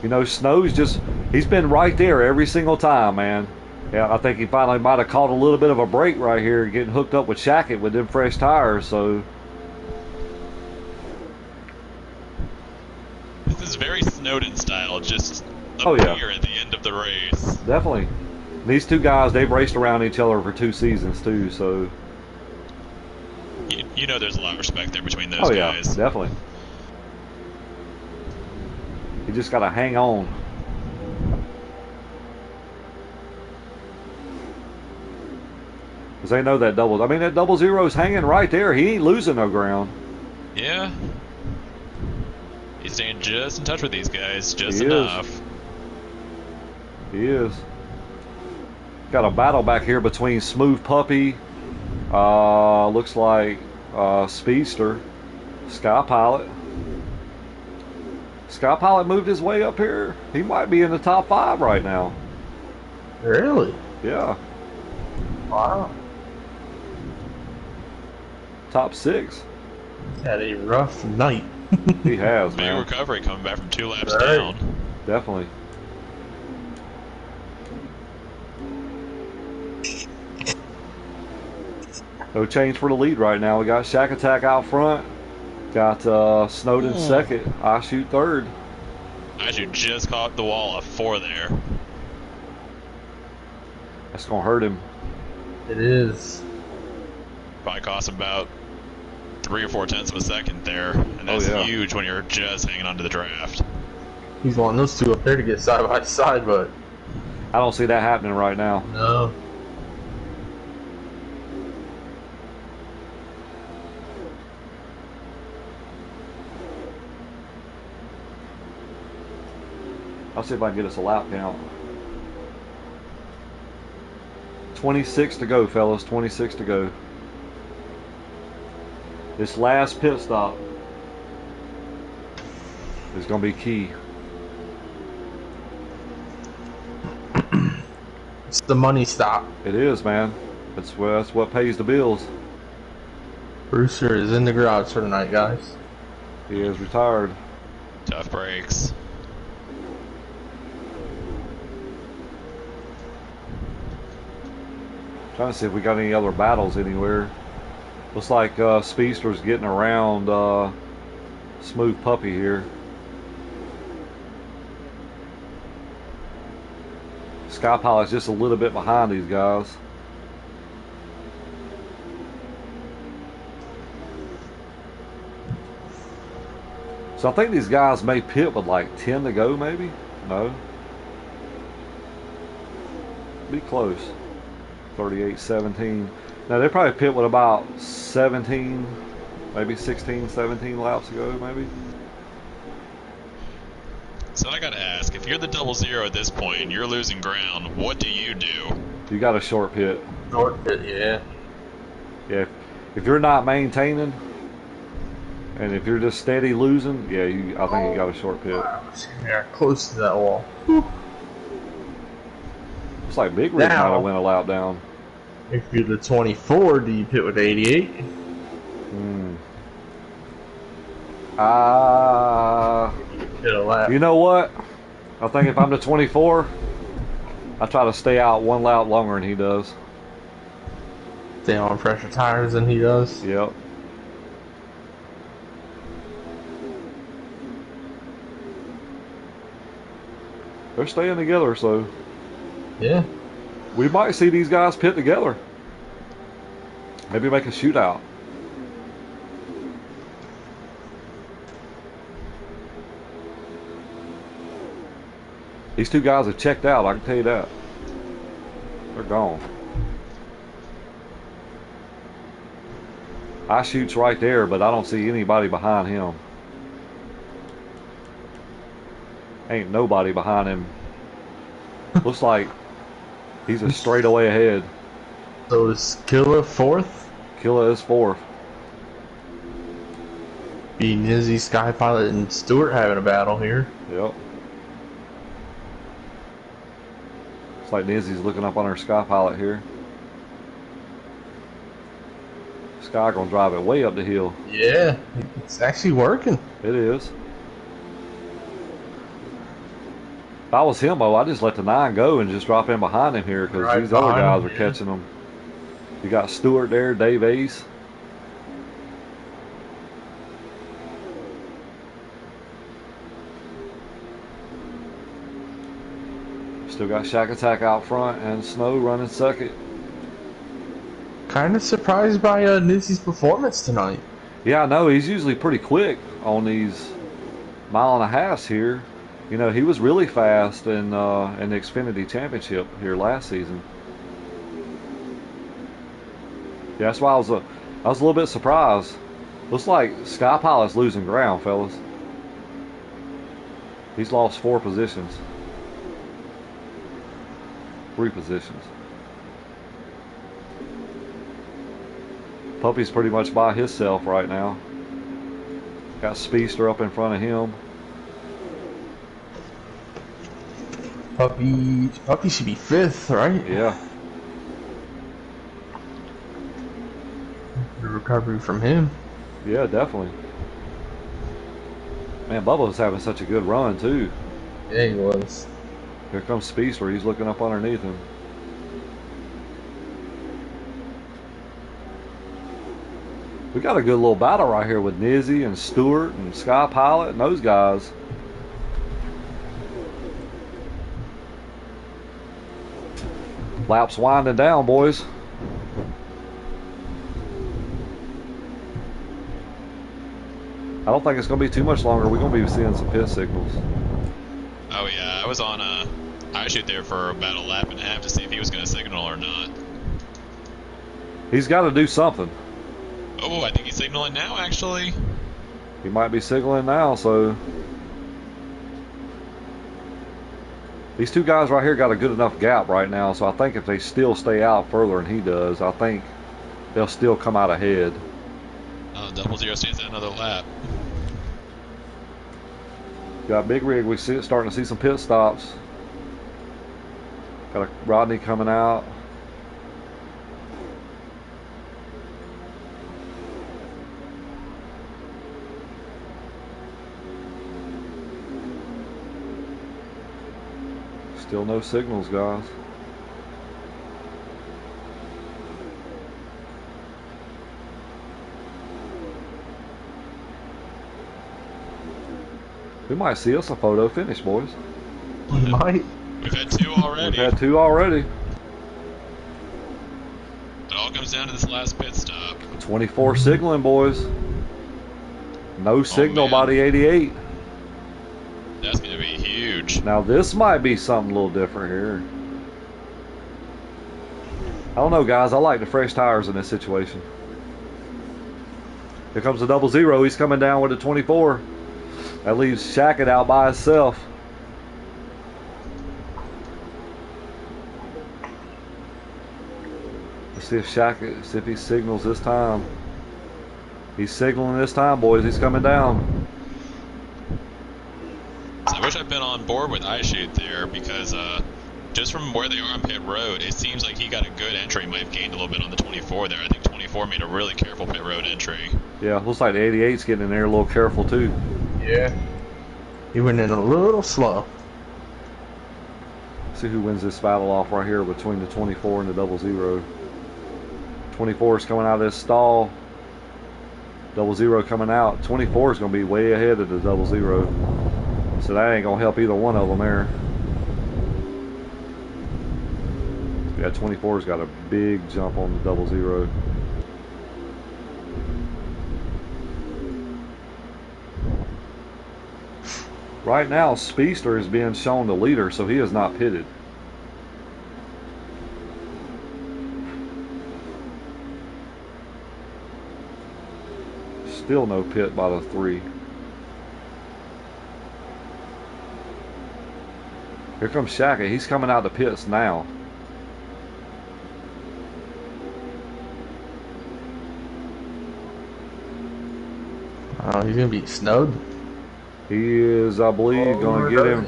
You know, Snow's he's been right there every single time, man. Yeah, I think he finally might have caught a little bit of a break right here, getting hooked up with Shackett with them fresh tires, so. This is very Snowden style, just appear at the end of the race. Definitely. These two guys, they've raced around each other for 2 seasons, too, so. You know there's a lot of respect there between those guys. guys. Yeah, definitely. You just got to hang on. Because they know that that 00 is hanging right there. He ain't losing no ground. Yeah. He's staying just in touch with these guys, just He enough. is. He is. Got a battle back here between Smooth Puppy, looks like Speedster, Sky Pilot. Sky Pilot moved his way up here. He might be in the top 5 right now. Really? Yeah. Wow. Top 6. He's had a rough night. He has, Big man. recovery coming back from 2 laps Right. down. Definitely. No change for the lead right now. We got Shack Attack out front. Got Snowden second. I shoot third. I should just caught the wall of 4 there. That's going to hurt him. It is. Probably cost him about 3 or 4 tenths of a second there. And that's huge when you're just hanging on to the draft. He's wanting those two up there to get side by side, but I don't see that happening right now. no. I'll see if I can get us a lap count. 26 to go, fellas. 26 to go. This last pit stop is going to be key. It's the money stop. It is, man. That's what pays the bills. Brewster is in the garage for tonight, guys. He is retired. Tough breaks. Trying to see if we got any other battles anywhere. Looks like Speedster's getting around Smooth Puppy here. Sky Pilot's just a little bit behind these guys. So I think these guys may pit with like 10 to go, maybe? No. Be close. 38-17. Now they probably pit with about 17, maybe 16, 17 laps to go, maybe. So I gotta ask, if you're the 00 at this point and you're losing ground, what do you do? You got a short pit. Short pit, yeah. Yeah. If you're not maintaining, and if you're just steady losing, yeah, I think you got a short pit. Yeah, close to that wall. Looks like Big Rig Now- might have went a lap down. If you're the 24, do you pit with 88? Pit a lap. You know what? I think if I'm the 24, I try to stay out one lap longer than he does. Stay on pressure tires than he does. Yep. They're staying together, so Yeah. we might see these guys pit together. Maybe make a shootout. These two guys have checked out, I can tell you that. They're gone. I shoots right there, but I don't see anybody behind him. Ain't nobody behind him. Looks like he's a straightaway ahead. So is Killa fourth? Killa is fourth. Be Nizzy, Skypilot, and Stewart having a battle here. Yep. Looks like Nizzy's looking up on her Sky Pilot here. Sky gonna drive it way up the hill. Yeah, it's actually working. It is. If I was him, though, I'd just let the 9 go and just drop in behind him here because Right these other behind guys him, are yeah. catching them. You got Stewart there, Dave Ace. Still got Shack Attack out front and Snow running second. Kind of surprised by Nizzy's performance tonight. Yeah, I know. He's usually pretty quick on these mile and a halves here. You know, he was really fast in the Xfinity Championship here last season. Yeah, that's why I was a little bit surprised. Looks like Sky Pilot's losing ground, fellas. He's lost 4 positions. 3 positions. Puppy's pretty much by himself right now. Got Speedster up in front of him. Puppy should be 5th, right? Yeah. The recovery from him. Yeah, definitely. Man, Bubba's having such a good run, too. Yeah, he was. Here comes Speedster. He's looking up underneath him. We got a good little battle right here with Nizzy and Stewart and Sky Pilot and those guys. Laps winding down, boys. I don't think it's going to be too much longer. We're going to be seeing some pit signals. Oh yeah, I was on I shoot there for about a lap and a half to see if he was going to signal or not. He's got to do something. Oh, I think he's signaling now, actually. He might be signaling now, so these two guys right here got a good enough gap right now, so I think if they still stay out further than he does, I think they'll still come out ahead. 00 stays at another lap. Got Big Rig, we see it starting to see some pit stops. Got a Rodney coming out. Still no signals, guys. We might see us a photo finish, boys. We might. We've had 2 already. We've had 2 already. It all comes down to this last pit stop. 24 signaling, boys. No signal by the 88. That's going to be huge. Now this might be something a little different here. I don't know, guys. I like the fresh tires in this situation. Here comes the 00. He's coming down with the 24. That leaves Shackett out by himself. Let's see if Shackett, see if he signals this time. He's signaling this time, boys. He's coming down. So I wish I'd been on board with iShoot there because just from where they are on pit road, it seems like he got a good entry. Might have gained a little bit on the 24 there. I think 24 made a really careful pit road entry. Yeah, looks like the 88's getting in there a little careful too. Yeah. He went in a little slow. See who wins this battle off right here between the 24 and the 00. 24 is coming out of this stall. 00 coming out. 24 is going to be way ahead of the 00. So that ain't going to help either one of them there. Yeah, 24's got a big jump on the 00. Right now, Speedster is being shown the leader, so he is not pitted. Still no pit by the 3. Here comes Shackett. He's coming out the pits now. Oh, he's going to be snowed. He is, I believe, going to get him.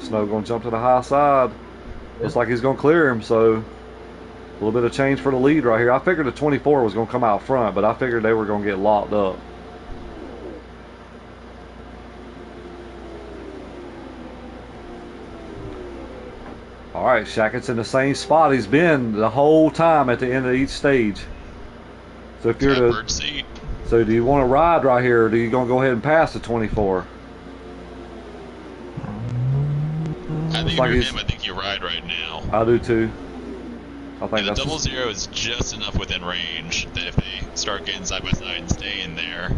Snow going to jump to the high side. Looks like he's going to clear him, so a little bit of change for the lead right here. I figured the 24 was going to come out front, but I figured they were going to get locked up. All right, Shackett's in the same spot he's been the whole time at the end of each stage. So if you're Catbird seat. So do you want to ride right here, or are you going to go ahead and pass the 24? I think if you're him, I think you ride right now. I do too. I think the that's 00 is just enough within range that if they start getting side by side and stay in there,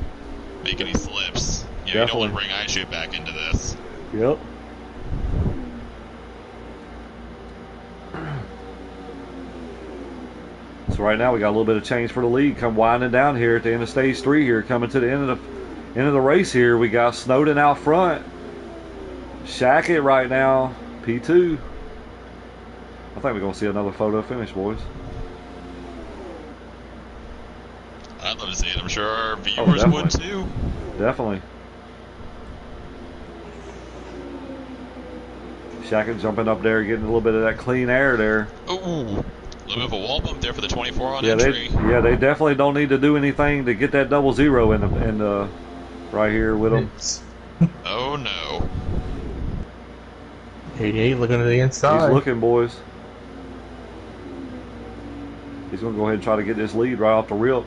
make any slips, you don't want to bring iShoot back into this. Yep. So right now we got a little bit of change for the lead. Come winding down here at the end of stage 3 here, coming to the end of the race here. We got Snowden out front. Shackett right now, P2. I think we're gonna see another photo finish, boys. I'd love to see it. I'm sure our viewers would too. Definitely. Shackett jumping up there, getting a little bit of that clean air there. Ooh. A little bit of a wall bump there for the 24 on entry. They definitely don't need to do anything to get that 00 in the right here with them. Oh no. 88 looking to the inside. He's looking, boys. He's going to go ahead and try to get this lead right off the rip.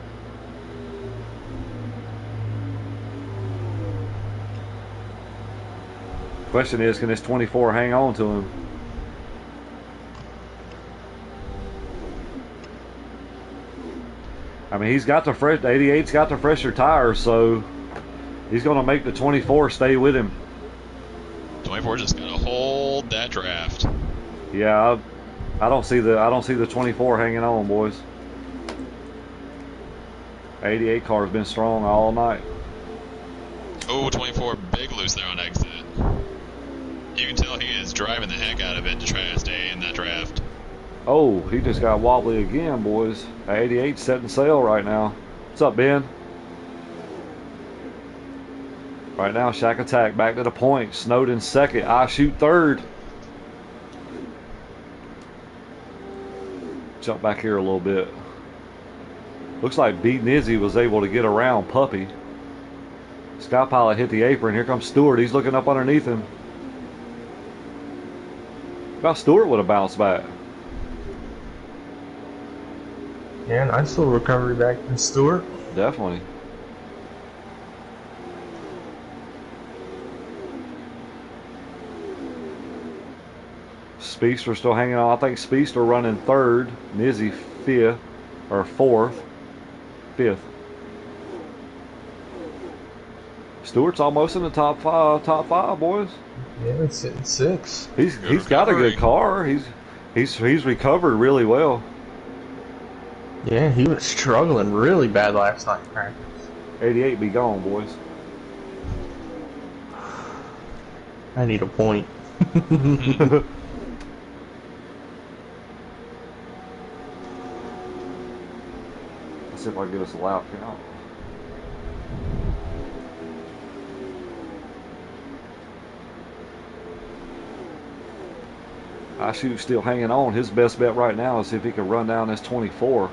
Question is, can this 24 hang on to him? I mean, he's got the 88's got the fresher tires, so he's going to make the 24 stay with him. 24 just got to hold that draft. Yeah, I don't see the 24 hanging on, boys. 88 car's been strong all night. Oh, 24 big loose there on exit. You can tell he is driving the heck out of it to try to stay in that draft. Oh, he just got wobbly again, boys. 88 setting sail right now. What's up, Ben? Right now, Shack Attack back to the point. Snowden second. iShoot third. Jump back here a little bit. Looks like Beat Nizzy was able to get around Puppy. Sky Pilot hit the apron. Here comes Stewart. He's looking up underneath him. About Stewart would have bounced back. Yeah, nice little recovery back from Stewart. Definitely. Speedster still hanging on. I think Speedster running third. Nizzy fifth or fourth. Fifth. Stewart's almost in the top five, boys. Yeah, it's at 6. He's got a good car. He's recovered really well. Yeah, he was struggling really bad last night in practice. 88 be gone, boys. I need a point. Let's see if I can get us a lap count. I shoot still hanging on. His best bet right now is if he can run down this 24.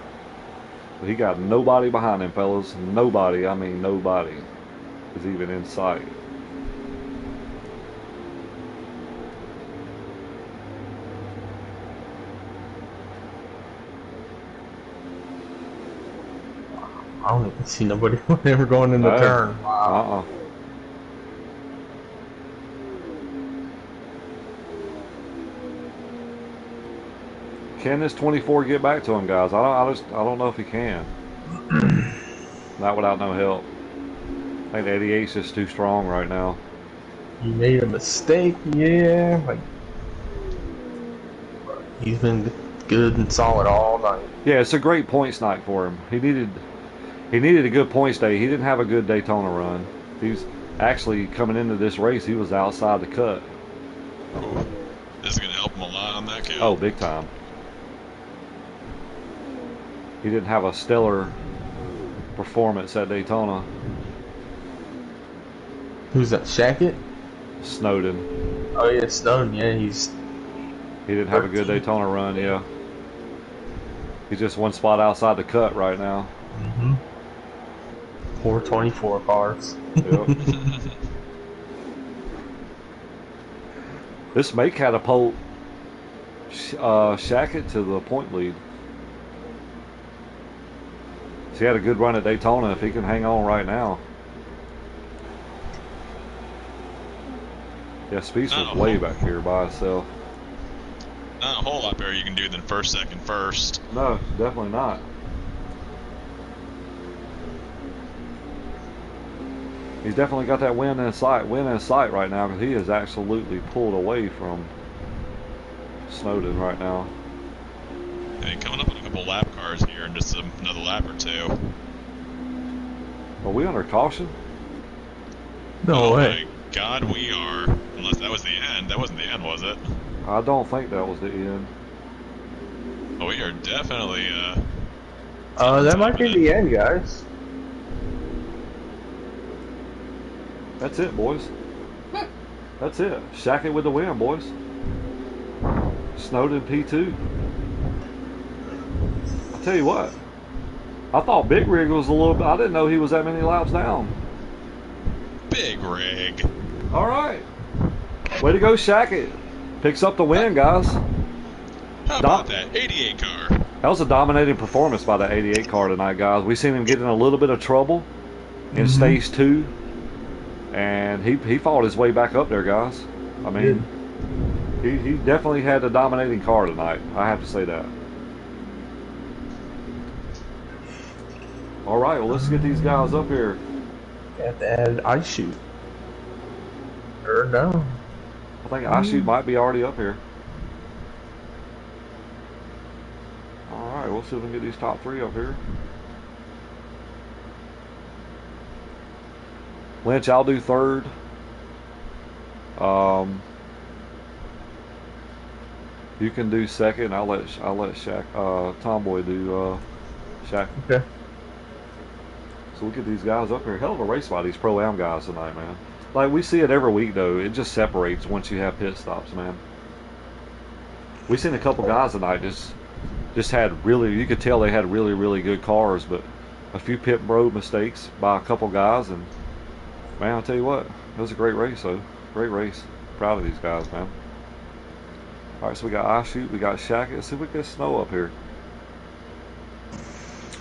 But he got nobody behind him, fellas. Nobody, I mean nobody, is even in sight. I don't even see nobody ever going in the turn. Wow. Can this 24 get back to him, guys? I don't know if he can. Not without no help. I think the 88's just too strong right now. He made a mistake, yeah. Like he's been good and solid all night. Yeah, it's a great points night for him. He needed a good points day. He didn't have a good Daytona run. He's actually coming into this race. He was outside the cut. Ooh, this is gonna help him a lot on that count. Oh, big time. He didn't have a stellar performance at Daytona. Who's that? Shackett? Snowden. Oh yeah, Snowden. Yeah, he didn't have a good Daytona run. Yeah. He's just one spot outside the cut right now. Mm-hmm. 424 cars. Yep. This may catapult Shackett to the point lead. He had a good run at Daytona. If he can hang on right now. Yeah, Speed's was way back here by himself. Not a whole lot better you can do than first, second, first. No, definitely not. He's definitely got that win in sight right now, because he is absolutely pulled away from Snowden right now. And coming up on a couple lap cars here in just another lap or two. Are we under caution? No way. Oh my God, we are. Unless that was the end. That wasn't the end, was it? I don't think that was the end. Oh, we are definitely, that might be the end, guys. That's it, boys. That's it. Shackett with the win, boys. Snowden P2. I'll tell you what. I thought Big Rig was a little bit. I didn't know he was that many laps down. Big Rig. All right. Way to go, Shackett. Picks up the win, guys. How about that? 88 car. That was a dominating performance by the 88 car tonight, guys. We seen him get in a little bit of trouble in stage 2. And he fought his way back up there, guys. I mean, he definitely had a dominating car tonight. I have to say that. All right, well, let's get these guys up here. Have to add ice shoot. Or no. I think ice shoot might be already up here. All right, we'll see if we can get these top 3 up here. Lynch, I'll do 3rd. You can do 2nd. I'll let Tomboy do Shaq. Okay. So look at these guys up here. Hell of a race by these Pro-Am guys tonight, man. Like, we see it every week, though. It just separates once you have pit stops, man. We seen a couple guys tonight just had really, you could tell they had really, really good cars, but a few pit road mistakes by a couple guys, and man, I'll tell you what, it was a great race, though. Great race. Proud of these guys, man. All right, so we got ice shoot, we got Shackett. Let's see if we can get snow up here,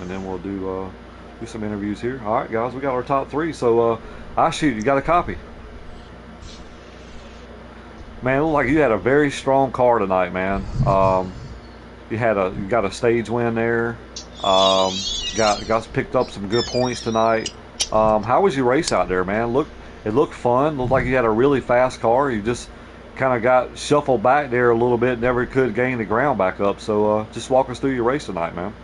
and then we'll do some interviews here. All right, guys, we got our top 3. So ice shoot, you got a copy? Man, it looked like you had a very strong car tonight, man. You got a stage win there. Got picked up some good points tonight. How was your race out there, man? Look, It looked fun. Looked like you had a really fast car. You just kind of got shuffled back there a little bit. Never could gain the ground back up. So just walk us through your race tonight, man.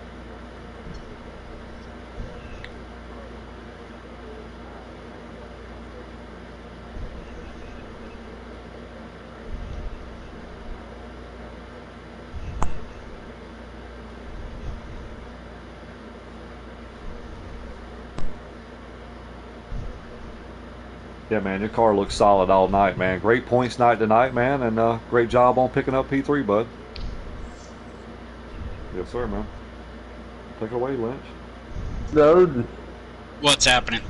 Yeah, man, your car looks solid all night, man. Great points night tonight, man, and great job on picking up P3, bud. Yes, sir, man. Take it away, Lynch. So, What's happening?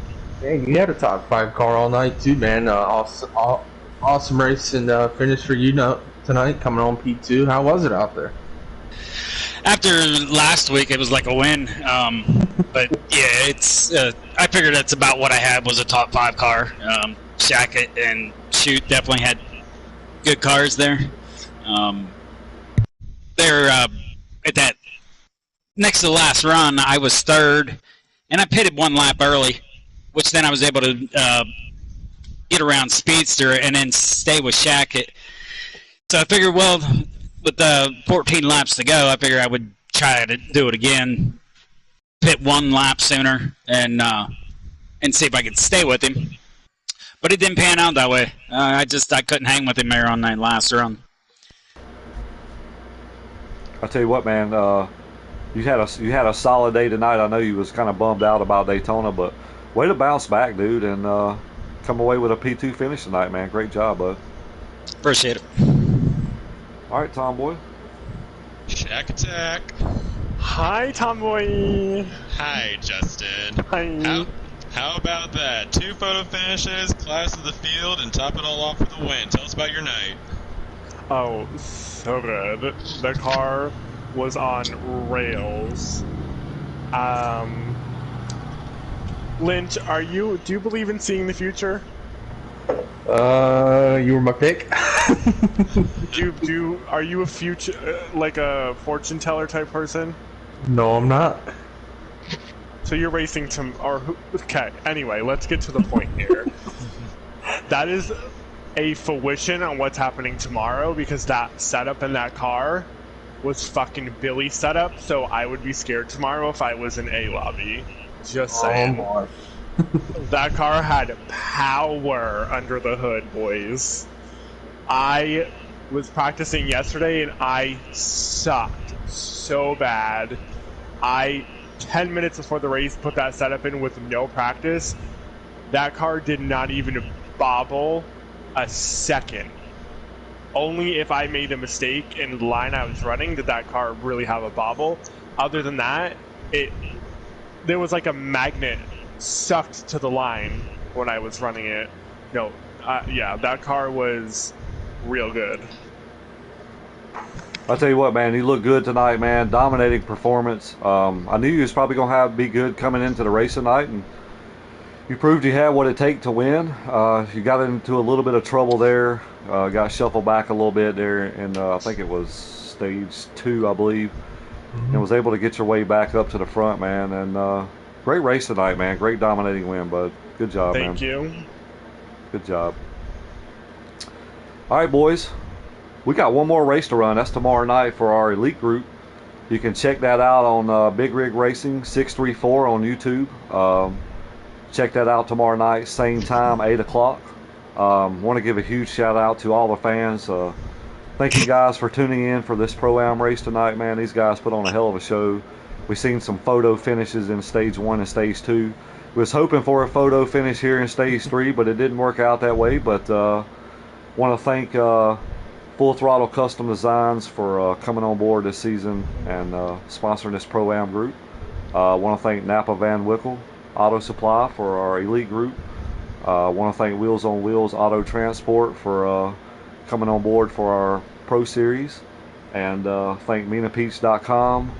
dang, you had a top 5 car all night too, man. Awesome race and finish for you tonight, coming on P2. How was it out there? After last week, it was like a win. But yeah, it's. I figured that's about what I had was a top 5 car. Shackett and Shoot definitely had good cars there. They're at that next to the last run. I was third, and I pitted 1 lap early, which then I was able to get around Speedster and then stay with Shackett. So I figured, well, with the 14 laps to go, I figured I would try to do it again, pit 1 lap sooner, and see if I could stay with him. But it didn't pan out that way. I couldn't hang with him there on that last run. I tell you what, man, you had a solid day tonight. I know you was kind of bummed out about Daytona, but way to bounce back, dude, and come away with a P2 finish tonight, man. Great job, bud. Appreciate it. All right, Tomboy. Shack Attack. Hi, Tomboy. Hi, Justin. Hi. How about that? 2 photo finishes, class of the field, and top it all off with a win. Tell us about your night. Oh, so good. The car was on rails. Lynch, do you believe in seeing the future? You were my pick. Are you a future, like a fortune teller type person? No, I'm not. So you're racing okay, anyway, let's get to the point here. That is a fruition on what's happening tomorrow, because that setup in that car was fucking Billy setup, so I would be scared tomorrow if I was in A lobby. Just saying. Oh, that car had power under the hood, boys. I was practicing yesterday and I sucked so bad. 10 minutes before the race, put that setup in with no practice. That car did not even bobble a second. Only if I made a mistake in the line I was running did that car really have a bobble. Other than that, there was like a magnet sucked to the line when I was running it. No, yeah, that car was real good. I'll tell you what, man, you look good tonight, man. Dominating performance. I knew you was probably going to be good coming into the race tonight, and you proved you had what it takes to win. You got into a little bit of trouble there. Got shuffled back a little bit there, and I think it was stage 2, I believe, and was able to get your way back up to the front, man. And great race tonight, man. Great dominating win, bud. Good job, man. Thank you. Good job. All right, boys. We got one more race to run. That's tomorrow night for our elite group. You can check that out on Big Rig Racing 634 on YouTube. Check that out tomorrow night, same time, 8 o'clock. Want to give a huge shout out to all the fans. Thank you guys for tuning in for this Pro-Am race tonight, man. These guys put on a hell of a show. We've seen some photo finishes in stage 1 and stage 2. We was hoping for a photo finish here in stage 3, but it didn't work out that way. But want to thank Full Throttle Custom Designs for coming on board this season and sponsoring this Pro-Am group. Want to thank Napa Van Wickle Auto Supply for our elite group. Want to thank Wheels on Wheels Auto Transport for coming on board for our Pro Series. And thank MinaPeach.com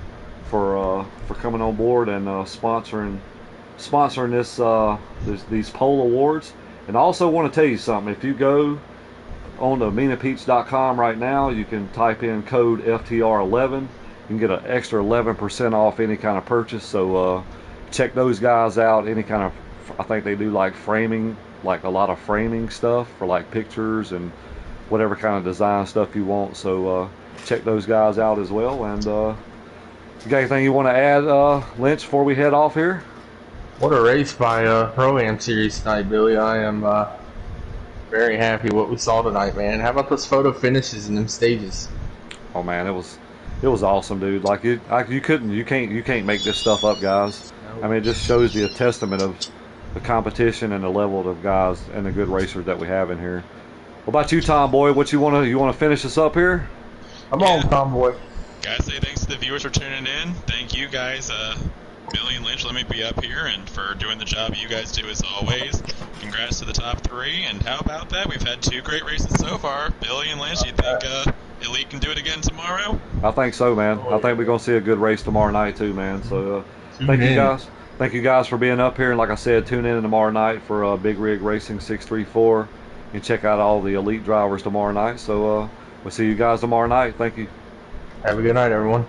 for coming on board and sponsoring these pole awards. And I also want to tell you something. If you go on to MinaPeach.com right now, you can type in code FTR11. You can get an extra 11% off any kind of purchase. So check those guys out. Any kind of, I think they do like framing like a lot of framing stuff for like pictures and whatever kind of design stuff you want. So check those guys out as well. And you got anything you want to add, Lynch, before we head off here? What a race by Pro-Am Series tonight, Billy. I am very happy what we saw tonight, man. How about those photo finishes in them stages? Oh man, it was awesome, dude. Like you can't make this stuff up, guys. I mean, it just shows you a testament of the competition and the level of guys and the good racers that we have in here. What about you, Tomboy? What you wanna finish us up here? Come on, Tomboy. Guys, say thanks to the viewers for tuning in. Thank you guys, Billy and Lynch, let me be up here, and for doing the job you guys do as always. Congrats to the top 3, and how about that? We've had 2 great races so far. Billy and Lynch, you think Elite can do it again tomorrow? I think so, man. I think we're gonna see a good race tomorrow night too, man. So thank you guys. Thank you guys for being up here, and like I said, tune in tomorrow night for Big Rig Racing 634. You can check out all the Elite drivers tomorrow night. So we'll see you guys tomorrow night. Thank you. Have a good night, everyone.